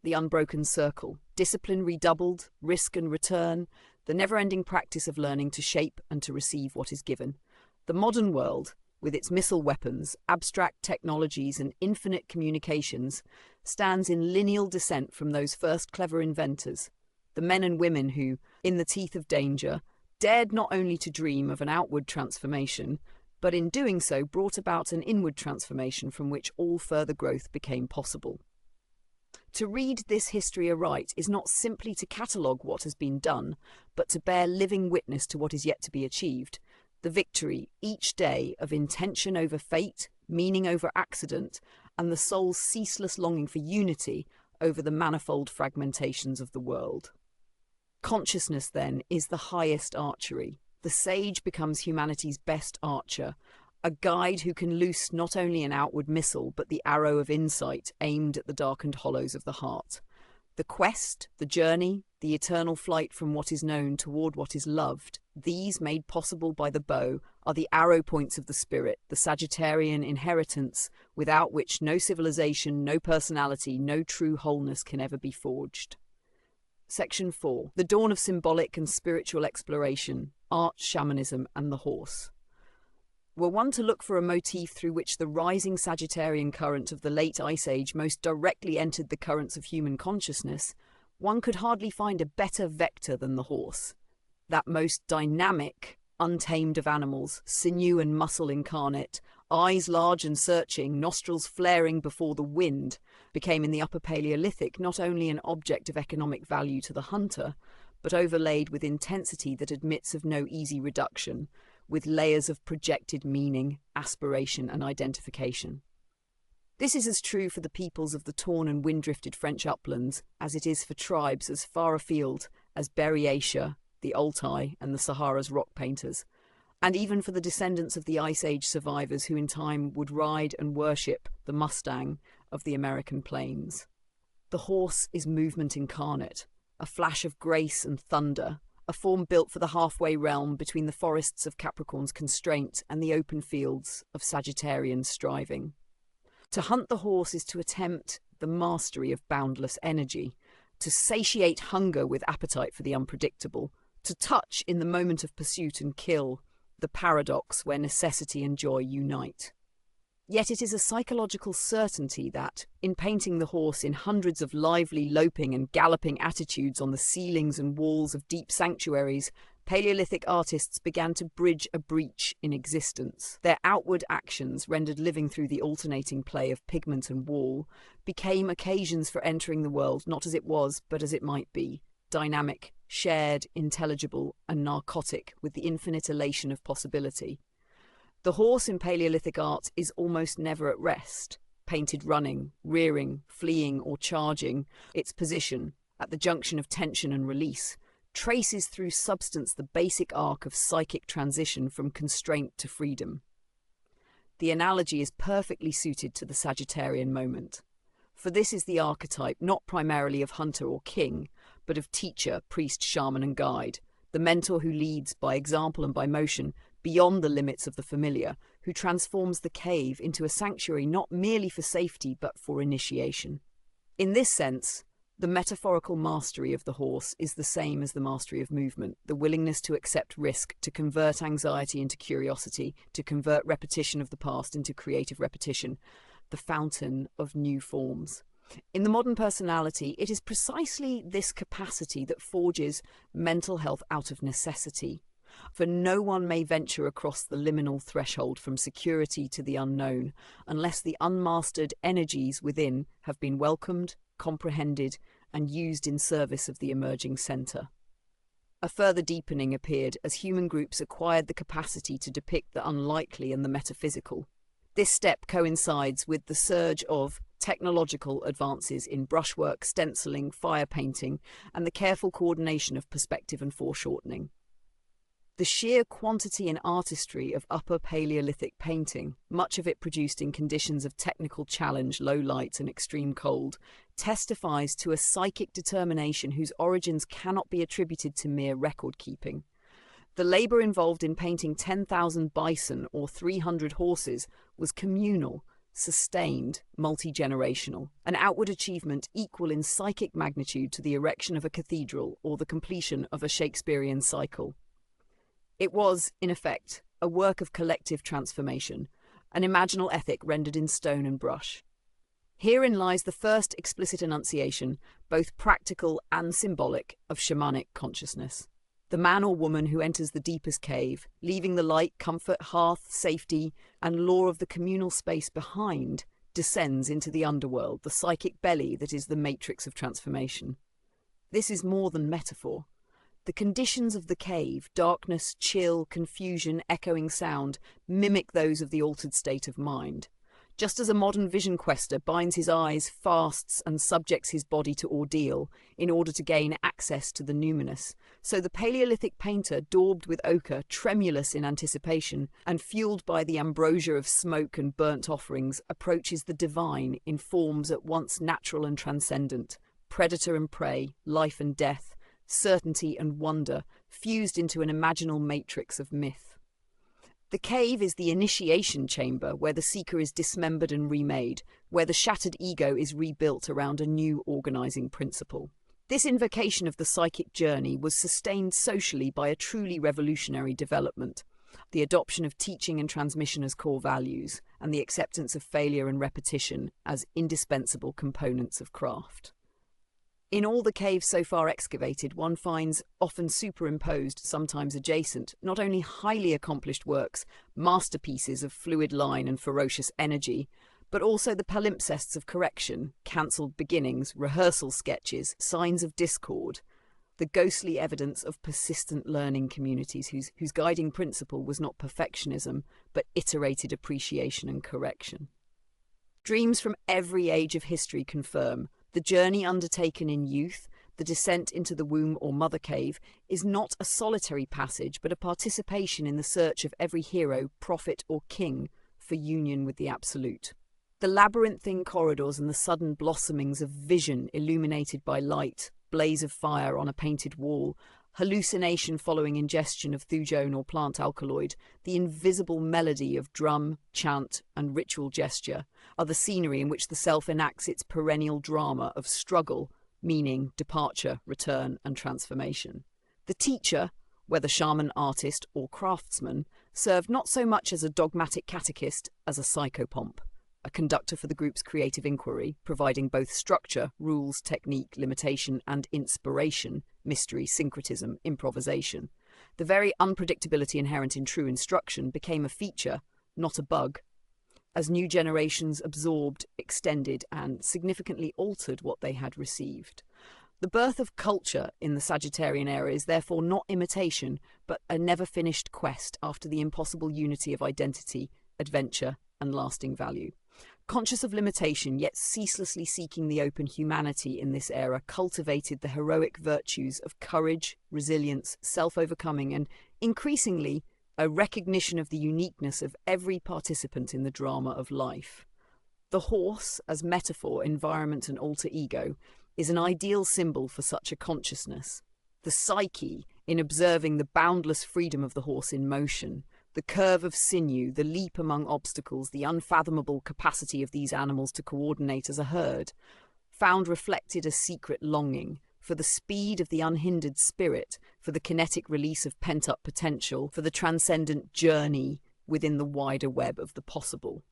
the unbroken circle, discipline redoubled, risk and return, the never-ending practice of learning to shape and to receive what is given. The modern world, with its missile weapons, abstract technologies, and infinite communications, stands in lineal descent from those first clever inventors, the men and women who, in the teeth of danger, dared not only to dream of an outward transformation, but in doing so brought about an inward transformation from which all further growth became possible. To read this history aright is not simply to catalogue what has been done, but to bear living witness to what is yet to be achieved, the victory each day of intention over fate, meaning over accident, and the soul's ceaseless longing for unity over the manifold fragmentations of the world. Consciousness, then, is the highest archery. The sage becomes humanity's best archer, a guide who can loose not only an outward missile, but the arrow of insight aimed at the darkened hollows of the heart. The quest, the journey, the eternal flight from what is known toward what is loved, these made possible by the bow, are the arrow points of the spirit, the Sagittarian inheritance, without which no civilization, no personality, no true wholeness can ever be forged. Section 4. The dawn of symbolic and spiritual exploration, art, shamanism, and the horse. Were one to look for a motif through which the rising Sagittarian current of the late Ice Age most directly entered the currents of human consciousness, one could hardly find a better vector than the horse. That most dynamic, untamed of animals, sinew and muscle incarnate, eyes large and searching, nostrils flaring before the wind, became in the Upper Paleolithic not only an object of economic value to the hunter, but overlaid with intensity that admits of no easy reduction, with layers of projected meaning, aspiration, and identification. This is as true for the peoples of the torn and wind-drifted French uplands as it is for tribes as far afield as Berry Asia, the Altai, and the Sahara's rock painters, and even for the descendants of the Ice Age survivors who in time would ride and worship the Mustang of the American plains. The horse is movement incarnate, a flash of grace and thunder, a form built for the halfway realm between the forests of Capricorn's constraint and the open fields of Sagittarian striving. To hunt the horse is to attempt the mastery of boundless energy, to satiate hunger with appetite for the unpredictable, to touch in the moment of pursuit and kill, the paradox where necessity and joy unite. Yet it is a psychological certainty that, in painting the horse in hundreds of lively loping and galloping attitudes on the ceilings and walls of deep sanctuaries, Paleolithic artists began to bridge a breach in existence. Their outward actions, rendered living through the alternating play of pigment and wall, became occasions for entering the world not as it was, but as it might be, dynamic, shared, intelligible, and narcotic with the infinite elation of possibility. The horse in Paleolithic art is almost never at rest, painted running, rearing, fleeing, or charging. Its position, at the junction of tension and release, traces through substance the basic arc of psychic transition from constraint to freedom. The analogy is perfectly suited to the Sagittarian moment, for this is the archetype not primarily of hunter or king, but of teacher, priest, shaman, and guide, the mentor who leads by example and by motion beyond the limits of the familiar, who transforms the cave into a sanctuary not merely for safety but for initiation. In this sense, the metaphorical mastery of the horse is the same as the mastery of movement, the willingness to accept risk, to convert anxiety into curiosity, to convert repetition of the past into creative repetition, the fountain of new forms. In the modern personality, it is precisely this capacity that forges mental health out of necessity. For no one may venture across the liminal threshold from security to the unknown unless the unmastered energies within have been welcomed, comprehended, and used in service of the emerging centre. A further deepening appeared as human groups acquired the capacity to depict the unlikely and the metaphysical. This step coincides with the surge of technological advances in brushwork, stenciling, fire painting, and the careful coordination of perspective and foreshortening. The sheer quantity and artistry of Upper Paleolithic painting, much of it produced in conditions of technical challenge, low light and extreme cold, testifies to a psychic determination whose origins cannot be attributed to mere record-keeping. The labour involved in painting 10,000 bison or 300 horses was communal, sustained, multi-generational, an outward achievement equal in psychic magnitude to the erection of a cathedral or the completion of a Shakespearean cycle. It was, in effect, a work of collective transformation, an imaginal ethic rendered in stone and brush. Herein lies the first explicit enunciation, both practical and symbolic, of shamanic consciousness. The man or woman who enters the deepest cave, leaving the light, comfort, hearth, safety, and law of the communal space behind, descends into the underworld, the psychic belly that is the matrix of transformation. This is more than metaphor. The conditions of the cave, darkness, chill, confusion, echoing sound, mimic those of the altered state of mind. Just as a modern vision quester binds his eyes, fasts, and subjects his body to ordeal in order to gain access to the numinous, so the Paleolithic painter, daubed with ochre, tremulous in anticipation, and fueled by the ambrosia of smoke and burnt offerings, approaches the divine in forms at once natural and transcendent, predator and prey, life and death, certainty and wonder, fused into an imaginal matrix of myth. The cave is the initiation chamber where the seeker is dismembered and remade, where the shattered ego is rebuilt around a new organizing principle. This invocation of the psychic journey was sustained socially by a truly revolutionary development, the adoption of teaching and transmission as core values, and the acceptance of failure and repetition as indispensable components of craft. In all the caves so far excavated, one finds, often superimposed, sometimes adjacent, not only highly accomplished works, masterpieces of fluid line and ferocious energy, but also the palimpsests of correction, cancelled beginnings, rehearsal sketches, signs of discord, the ghostly evidence of persistent learning communities whose guiding principle was not perfectionism, but iterated appreciation and correction. Dreams from every age of history confirm the journey undertaken in youth, the descent into the womb or mother cave, is not a solitary passage, but a participation in the search of every hero, prophet, or king for union with the absolute. The labyrinthine corridors and the sudden blossomings of vision illuminated by light, blaze of fire on a painted wall, hallucination following ingestion of thujone or plant alkaloid, the invisible melody of drum, chant, and ritual gesture are the scenery in which the self enacts its perennial drama of struggle, meaning, departure, return, and transformation. The teacher, whether shaman, artist, or craftsman, served not so much as a dogmatic catechist as a psychopomp, a conductor for the group's creative inquiry, providing both structure, rules, technique, limitation, and inspiration, mystery, syncretism, improvisation. The very unpredictability inherent in true instruction became a feature, not a bug, as new generations absorbed, extended, and significantly altered what they had received. The birth of culture in the Sagittarian era is therefore not imitation, but a never-finished quest after the impossible unity of identity, adventure, and lasting value. Conscious of limitation, yet ceaselessly seeking the open humanity in this era, cultivated the heroic virtues of courage, resilience, self-overcoming, and, increasingly, a recognition of the uniqueness of every participant in the drama of life. The horse, as metaphor, environment, and alter ego, is an ideal symbol for such a consciousness. The psyche, in observing the boundless freedom of the horse in motion, the curve of sinew, the leap among obstacles, the unfathomable capacity of these animals to coordinate as a herd, found reflected a secret longing for the speed of the unhindered spirit, for the kinetic release of pent-up potential, for the transcendent journey within the wider web of the possible.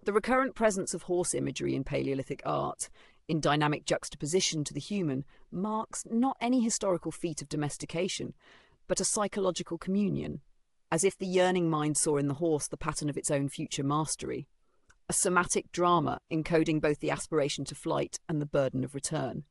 The recurrent presence of horse imagery in Paleolithic art, in dynamic juxtaposition to the human, marks not any historical feat of domestication, but a psychological communion, as if the yearning mind saw in the horse the pattern of its own future mastery, a somatic drama encoding both the aspiration to flight and the burden of return.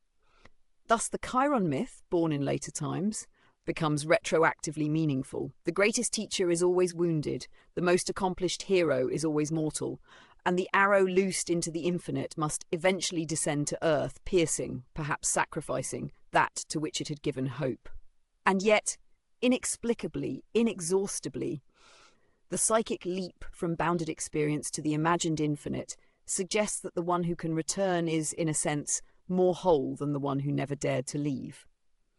Thus the Chiron myth, born in later times, becomes retroactively meaningful. The greatest teacher is always wounded, the most accomplished hero is always mortal, and the arrow loosed into the infinite must eventually descend to earth, piercing, perhaps sacrificing, that to which it had given hope. And yet, inexplicably, inexhaustibly, the psychic leap from bounded experience to the imagined infinite suggests that the one who can return is, in a sense, more whole than the one who never dared to leave.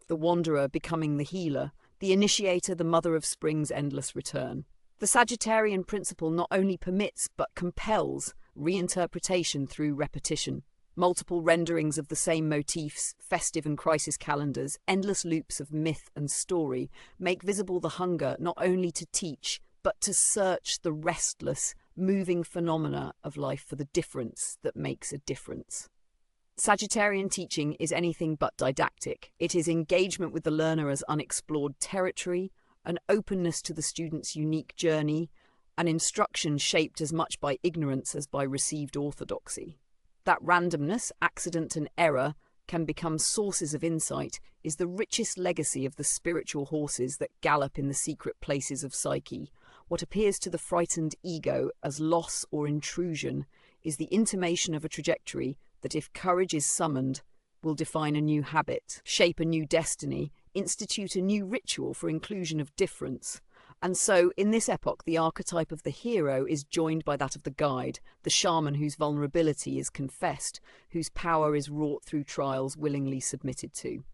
The wanderer becoming the healer, the initiator the mother of spring's endless return. The Sagittarian principle not only permits but compels reinterpretation through repetition. Multiple renderings of the same motifs, festive and crisis calendars, endless loops of myth and story make visible the hunger not only to teach but to search the restless, moving phenomena of life for the difference that makes a difference. Sagittarian teaching is anything but didactic. It is engagement with the learner as unexplored territory, an openness to the student's unique journey, an instruction shaped as much by ignorance as by received orthodoxy. That randomness, accident and error can become sources of insight is the richest legacy of the spiritual horses that gallop in the secret places of psyche. What appears to the frightened ego as loss or intrusion is the intimation of a trajectory that, if courage is summoned, will define a new habit, shape a new destiny, institute a new ritual for inclusion of difference. And so, in this epoch, the archetype of the hero is joined by that of the guide, the shaman whose vulnerability is confessed, whose power is wrought through trials willingly submitted to.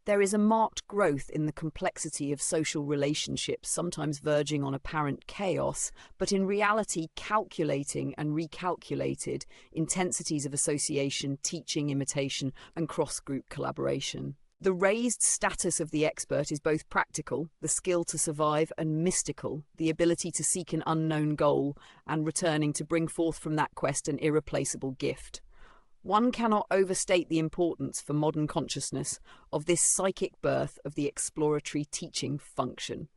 There is a marked growth in the complexity of social relationships, sometimes verging on apparent chaos, but in reality calculating and recalculated intensities of association, teaching, imitation, and cross-group collaboration. The raised status of the expert is both practical, the skill to survive, and mystical, the ability to seek an unknown goal and returning to bring forth from that quest an irreplaceable gift. One cannot overstate the importance for modern consciousness of this psychic birth of the exploratory teaching function.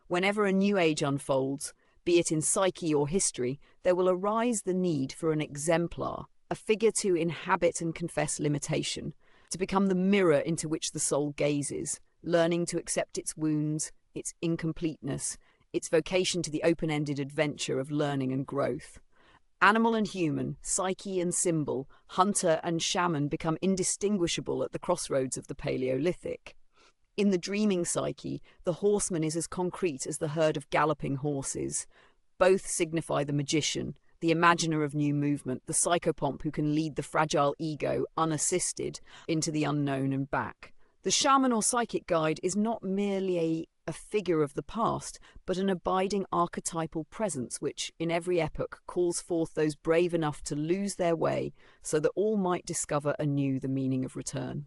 Whenever a new age unfolds, be it in psyche or history, there will arise the need for an exemplar, a figure to inhabit and confess limitation, to become the mirror into which the soul gazes, learning to accept its wounds, its incompleteness, its vocation to the open-ended adventure of learning and growth. Animal and human, psyche and symbol, hunter and shaman become indistinguishable at the crossroads of the Paleolithic. In the dreaming psyche, the horseman is as concrete as the herd of galloping horses. Both signify the magician, the imaginer of new movement, the psychopomp who can lead the fragile ego, unassisted, into the unknown and back. The shaman or psychic guide is not merely a figure of the past, but an abiding archetypal presence which, in every epoch, calls forth those brave enough to lose their way so that all might discover anew the meaning of return.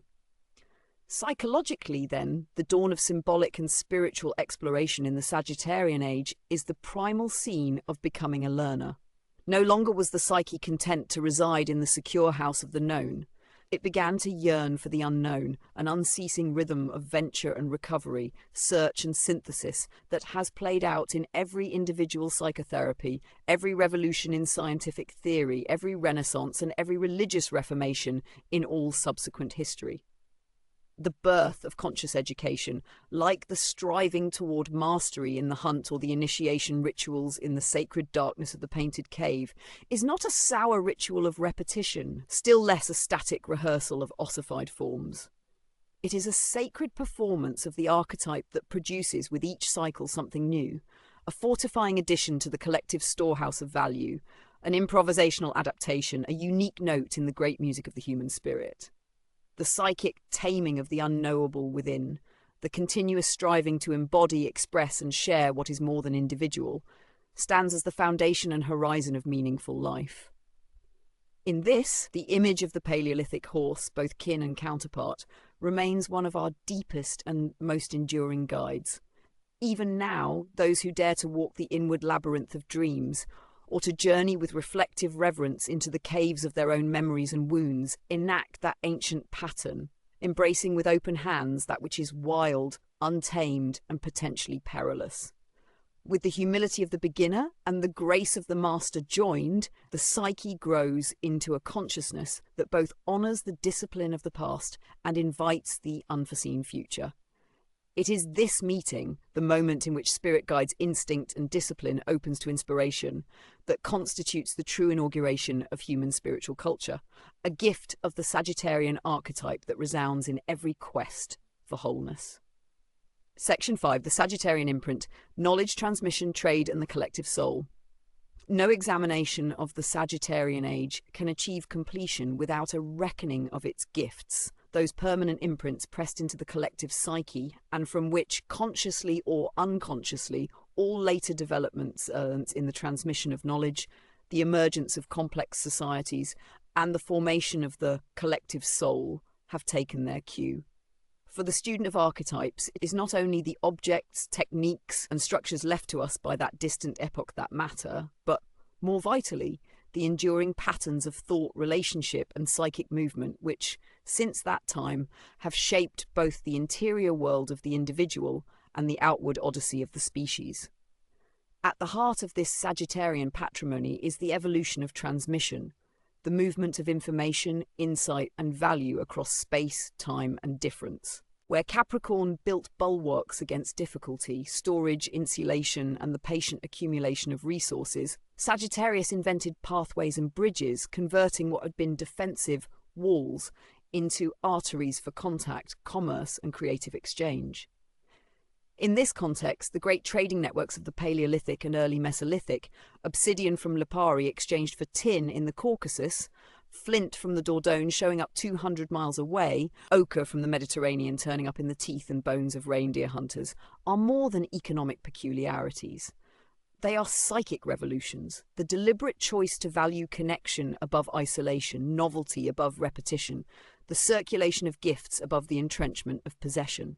Psychologically, then, the dawn of symbolic and spiritual exploration in the Sagittarian age is the primal scene of becoming a learner. No longer was the psyche content to reside in the secure house of the known. It began to yearn for the unknown, an unceasing rhythm of venture and recovery, search and synthesis that has played out in every individual psychotherapy, every revolution in scientific theory, every renaissance and every religious reformation in all subsequent history. The birth of conscious education, like the striving toward mastery in the hunt or the initiation rituals in the sacred darkness of the painted cave, is not a sour ritual of repetition, still less a static rehearsal of ossified forms. It is a sacred performance of the archetype that produces with each cycle something new, a fortifying addition to the collective storehouse of value, an improvisational adaptation, a unique note in the great music of the human spirit. The psychic taming of the unknowable within, the continuous striving to embody, express and share what is more than individual, stands as the foundation and horizon of meaningful life. In this, the image of the Paleolithic horse, both kin and counterpart, remains one of our deepest and most enduring guides. Even now, those who dare to walk the inward labyrinth of dreams, or to journey with reflective reverence into the caves of their own memories and wounds, enact that ancient pattern, embracing with open hands that which is wild, untamed, and potentially perilous. With the humility of the beginner and the grace of the master joined, the psyche grows into a consciousness that both honours the discipline of the past and invites the unforeseen future. It is this meeting, the moment in which spirit guides instinct and discipline opens to inspiration, that constitutes the true inauguration of human spiritual culture, a gift of the Sagittarian archetype that resounds in every quest for wholeness. Section 5, the Sagittarian Imprint, Knowledge, Transmission, Trade and the Collective Soul. No examination of the Sagittarian age can achieve completion without a reckoning of its gifts, those permanent imprints pressed into the collective psyche and from which, consciously or unconsciously, all later developments in the transmission of knowledge, the emergence of complex societies, and the formation of the collective soul have taken their cue. For the student of archetypes, it is not only the objects, techniques, and structures left to us by that distant epoch that matter, but, more vitally, the enduring patterns of thought, relationship, and psychic movement which, since that time, have shaped both the interior world of the individual and the outward odyssey of the species. At the heart of this Sagittarian patrimony is the evolution of transmission, the movement of information, insight, and value across space, time, and difference. Where Capricorn built bulwarks against difficulty, storage, insulation, and the patient accumulation of resources, Sagittarius invented pathways and bridges, converting what had been defensive walls into arteries for contact, commerce, and creative exchange. In this context, the great trading networks of the Paleolithic and early Mesolithic, obsidian from Lipari exchanged for tin in the Caucasus, flint from the Dordogne showing up 200 miles away, ochre from the Mediterranean turning up in the teeth and bones of reindeer hunters, are more than economic peculiarities. They are psychic revolutions, the deliberate choice to value connection above isolation, novelty above repetition, the circulation of gifts above the entrenchment of possession.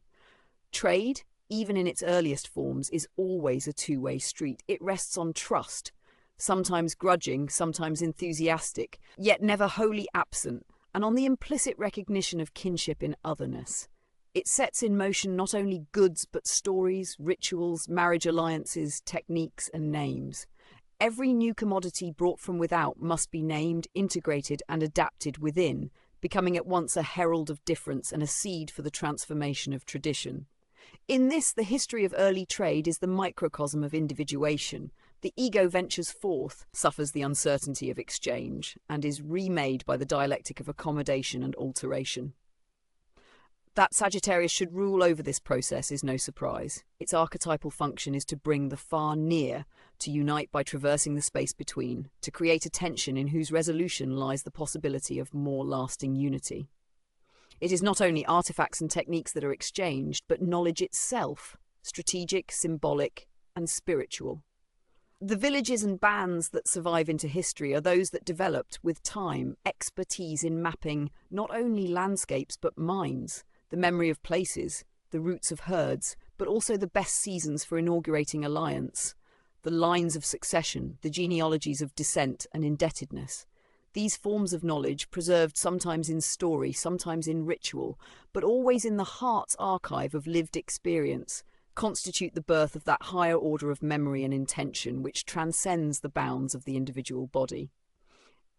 Trade, even in its earliest forms, is always a two-way street. It rests on trust, sometimes grudging, sometimes enthusiastic, yet never wholly absent, and on the implicit recognition of kinship in otherness. It sets in motion not only goods but stories, rituals, marriage alliances, techniques, and names. Every new commodity brought from without must be named, integrated, and adapted within, becoming at once a herald of difference and a seed for the transformation of tradition. In this, the history of early trade is the microcosm of individuation. The ego ventures forth, suffers the uncertainty of exchange, and is remade by the dialectic of accommodation and alteration. That Sagittarius should rule over this process is no surprise. Its archetypal function is to bring the far near, to unite by traversing the space between, to create a tension in whose resolution lies the possibility of more lasting unity. It is not only artifacts and techniques that are exchanged, but knowledge itself, strategic, symbolic, and spiritual. The villages and bands that survive into history are those that developed, with time, expertise in mapping not only landscapes but minds, the memory of places, the roots of herds, but also the best seasons for inaugurating alliance, the lines of succession, the genealogies of descent and indebtedness. These forms of knowledge, preserved sometimes in story, sometimes in ritual, but always in the heart's archive of lived experience, constitute the birth of that higher order of memory and intention which transcends the bounds of the individual body.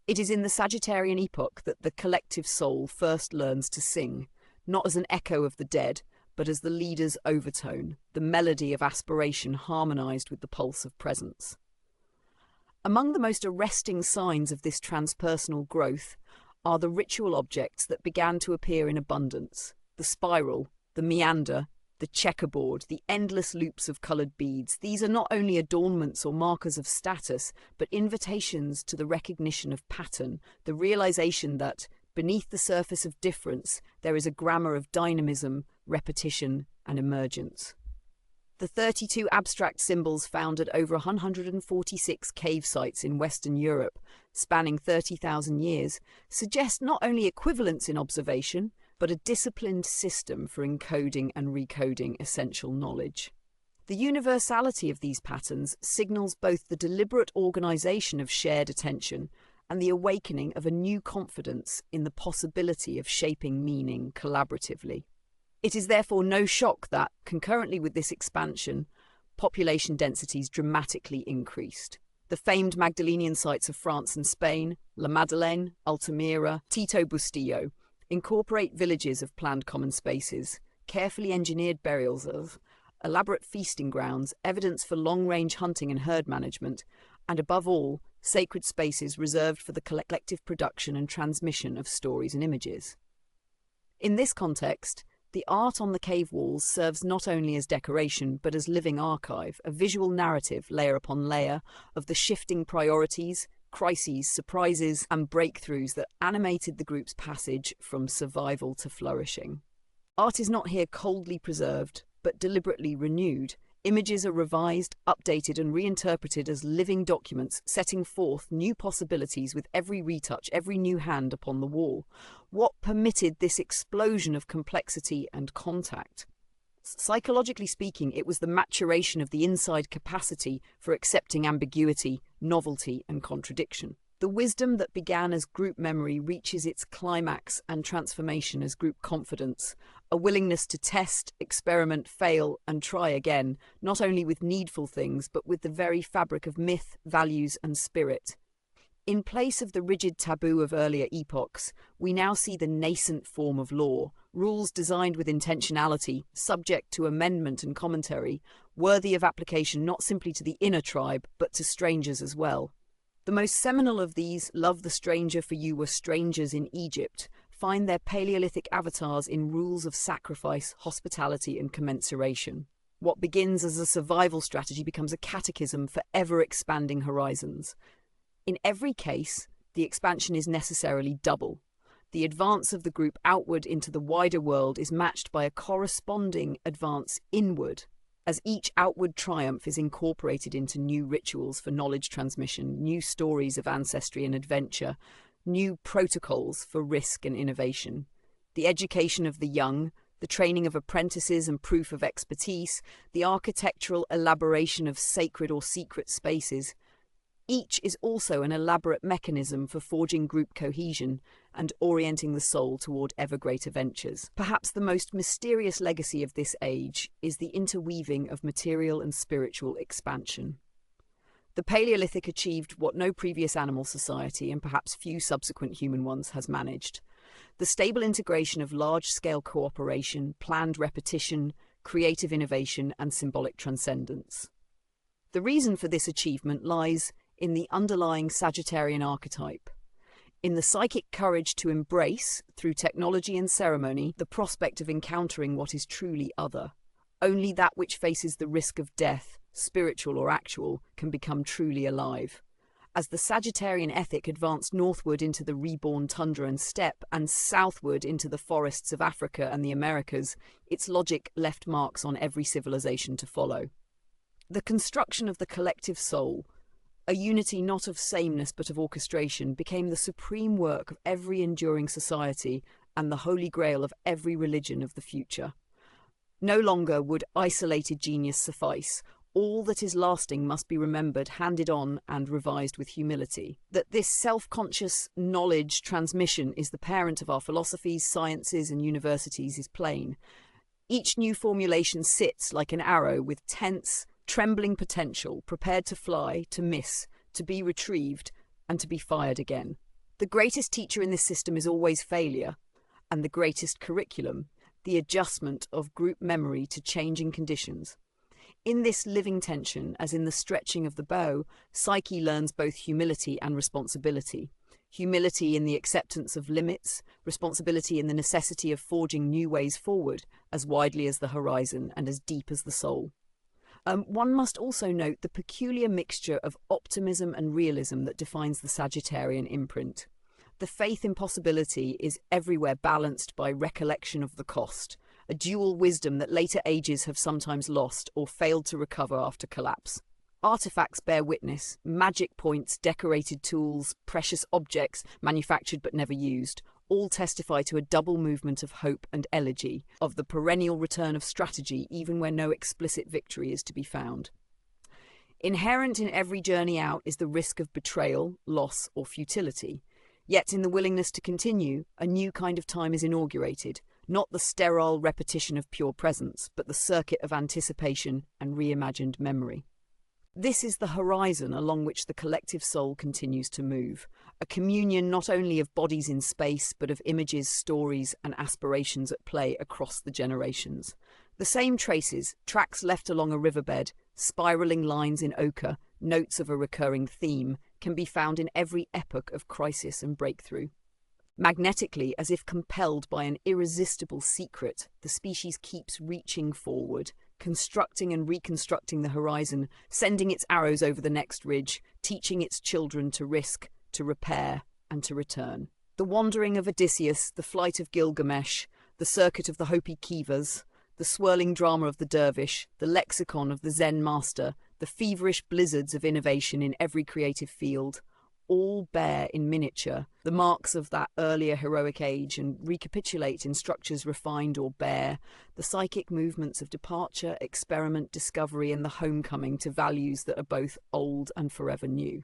It is in the Sagittarian epoch that the collective soul first learns to sing, not as an echo of the dead, but as the leader's overtone, the melody of aspiration harmonized with the pulse of presence. Among the most arresting signs of this transpersonal growth are the ritual objects that began to appear in abundance: the spiral, the meander, the checkerboard, the endless loops of coloured beads. These are not only adornments or markers of status, but invitations to the recognition of pattern, the realization that, beneath the surface of difference, there is a grammar of dynamism, repetition, and emergence. The 32 abstract symbols found at over 146 cave sites in Western Europe, spanning 30,000 years, suggest not only equivalence in observation, but a disciplined system for encoding and recoding essential knowledge. The universality of these patterns signals both the deliberate organization of shared attention and the awakening of a new confidence in the possibility of shaping meaning collaboratively. It is therefore no shock that, concurrently with this expansion, population densities dramatically increased. The famed Magdalenian sites of France and Spain, La Madeleine, Altamira, Tito Bustillo, incorporate villages of planned common spaces, carefully engineered burials of, elaborate feasting grounds, evidence for long-range hunting and herd management, and above all, sacred spaces reserved for the collective production and transmission of stories and images. In this context, the art on the cave walls serves not only as decoration, but as living archive, a visual narrative, layer upon layer, of the shifting priorities, crises, surprises, and breakthroughs that animated the group's passage from survival to flourishing. Art is not here coldly preserved, but deliberately renewed. Images are revised, updated, and reinterpreted as living documents, setting forth new possibilities with every retouch, every new hand upon the wall. What permitted this explosion of complexity and contact? Psychologically speaking, it was the maturation of the inside capacity for accepting ambiguity, novelty, and contradiction. The wisdom that began as group memory reaches its climax and transformation as group confidence, a willingness to test, experiment, fail, and try again, not only with needful things, but with the very fabric of myth, values, and spirit. In place of the rigid taboo of earlier epochs, we now see the nascent form of law, rules designed with intentionality, subject to amendment and commentary, worthy of application not simply to the inner tribe, but to strangers as well. The most seminal of these, "Love the stranger for you were strangers in Egypt," find their Paleolithic avatars in rules of sacrifice, hospitality, and commensuration. What begins as a survival strategy becomes a catechism for ever-expanding horizons. In every case, the expansion is necessarily double. The advance of the group outward into the wider world is matched by a corresponding advance inward, as each outward triumph is incorporated into new rituals for knowledge transmission, new stories of ancestry and adventure, new protocols for risk and innovation. The education of the young, the training of apprentices and proof of expertise, the architectural elaboration of sacred or secret spaces, each is also an elaborate mechanism for forging group cohesion and orienting the soul toward ever greater ventures. Perhaps the most mysterious legacy of this age is the interweaving of material and spiritual expansion. The Paleolithic achieved what no previous animal society, and perhaps few subsequent human ones, has managed: the stable integration of large-scale cooperation, planned repetition, creative innovation, and symbolic transcendence. The reason for this achievement lies in the underlying Sagittarian archetype, in the psychic courage to embrace, through technology and ceremony, the prospect of encountering what is truly other. Only that which faces the risk of death, spiritual or actual, can become truly alive. As the Sagittarian ethic advanced northward into the reborn tundra and steppe, and southward into the forests of Africa and the Americas, its logic left marks on every civilization to follow. The construction of the collective soul, a unity not of sameness but of orchestration, became the supreme work of every enduring society and the holy grail of every religion of the future. No longer would isolated genius suffice. All that is lasting must be remembered, handed on, and revised with humility. That this self-conscious knowledge transmission is the parent of our philosophies, sciences, and universities is plain. Each new formulation sits like an arrow with tense, trembling potential, prepared to fly, to miss, to be retrieved, and to be fired again. The greatest teacher in this system is always failure, and the greatest curriculum, the adjustment of group memory to changing conditions. In this living tension, as in the stretching of the bow, psyche learns both humility and responsibility. Humility in the acceptance of limits, responsibility in the necessity of forging new ways forward, as widely as the horizon and as deep as the soul. One must also note the peculiar mixture of optimism and realism that defines the Sagittarian imprint. The faith in possibility is everywhere balanced by recollection of the cost, a dual wisdom that later ages have sometimes lost or failed to recover after collapse. Artifacts bear witness: magic points, decorated tools, precious objects, manufactured but never used, all testify to a double movement of hope and elegy, of the perennial return of strategy even where no explicit victory is to be found. Inherent in every journey out is the risk of betrayal, loss, or futility. Yet in the willingness to continue, a new kind of time is inaugurated, not the sterile repetition of pure presence, but the circuit of anticipation and reimagined memory. This is the horizon along which the collective soul continues to move, a communion not only of bodies in space, but of images, stories, and aspirations at play across the generations. The same traces, tracks left along a riverbed, spiraling lines in ochre, notes of a recurring theme, can be found in every epoch of crisis and breakthrough. Magnetically, as if compelled by an irresistible secret, the species keeps reaching forward, constructing and reconstructing the horizon, sending its arrows over the next ridge, teaching its children to risk, to repair, and to return. The wandering of Odysseus, the flight of Gilgamesh, the circuit of the Hopi Kivas, the swirling drama of the dervish, the lexicon of the Zen master, the feverish blizzards of innovation in every creative field, all bear in miniature the marks of that earlier heroic age and recapitulate in structures refined or bare the psychic movements of departure, experiment, discovery, and the homecoming to values that are both old and forever new.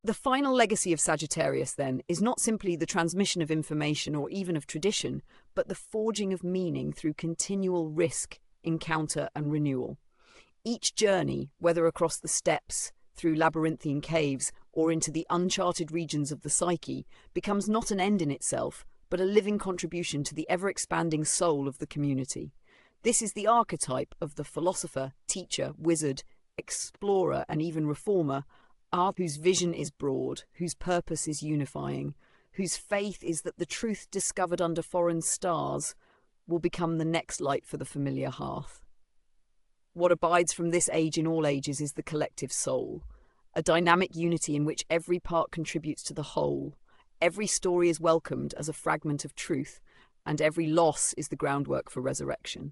The final legacy of Sagittarius, then, is not simply the transmission of information or even of tradition, but the forging of meaning through continual risk, encounter, and renewal. Each journey, whether across the steppes, through labyrinthine caves, or into the uncharted regions of the psyche, becomes not an end in itself, but a living contribution to the ever-expanding soul of the community. This is the archetype of the philosopher, teacher, wizard, explorer, and even reformer, whose vision is broad, whose purpose is unifying, whose faith is that the truth discovered under foreign stars will become the next light for the familiar hearth. What abides from this age in all ages is the collective soul, a dynamic unity in which every part contributes to the whole, every story is welcomed as a fragment of truth, and every loss is the groundwork for resurrection.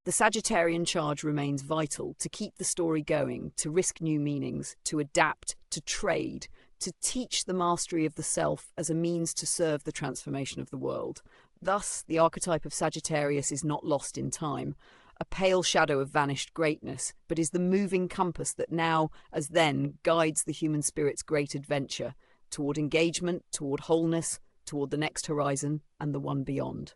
The Sagittarian charge remains vital to keep the story going, to risk new meanings, to adapt, to trade, to teach the mastery of the self as a means to serve the transformation of the world. Thus, the archetype of Sagittarius is not lost in time, a pale shadow of vanished greatness, but is the moving compass that now, as then, guides the human spirit's great adventure toward engagement, toward wholeness, toward the next horizon and the one beyond.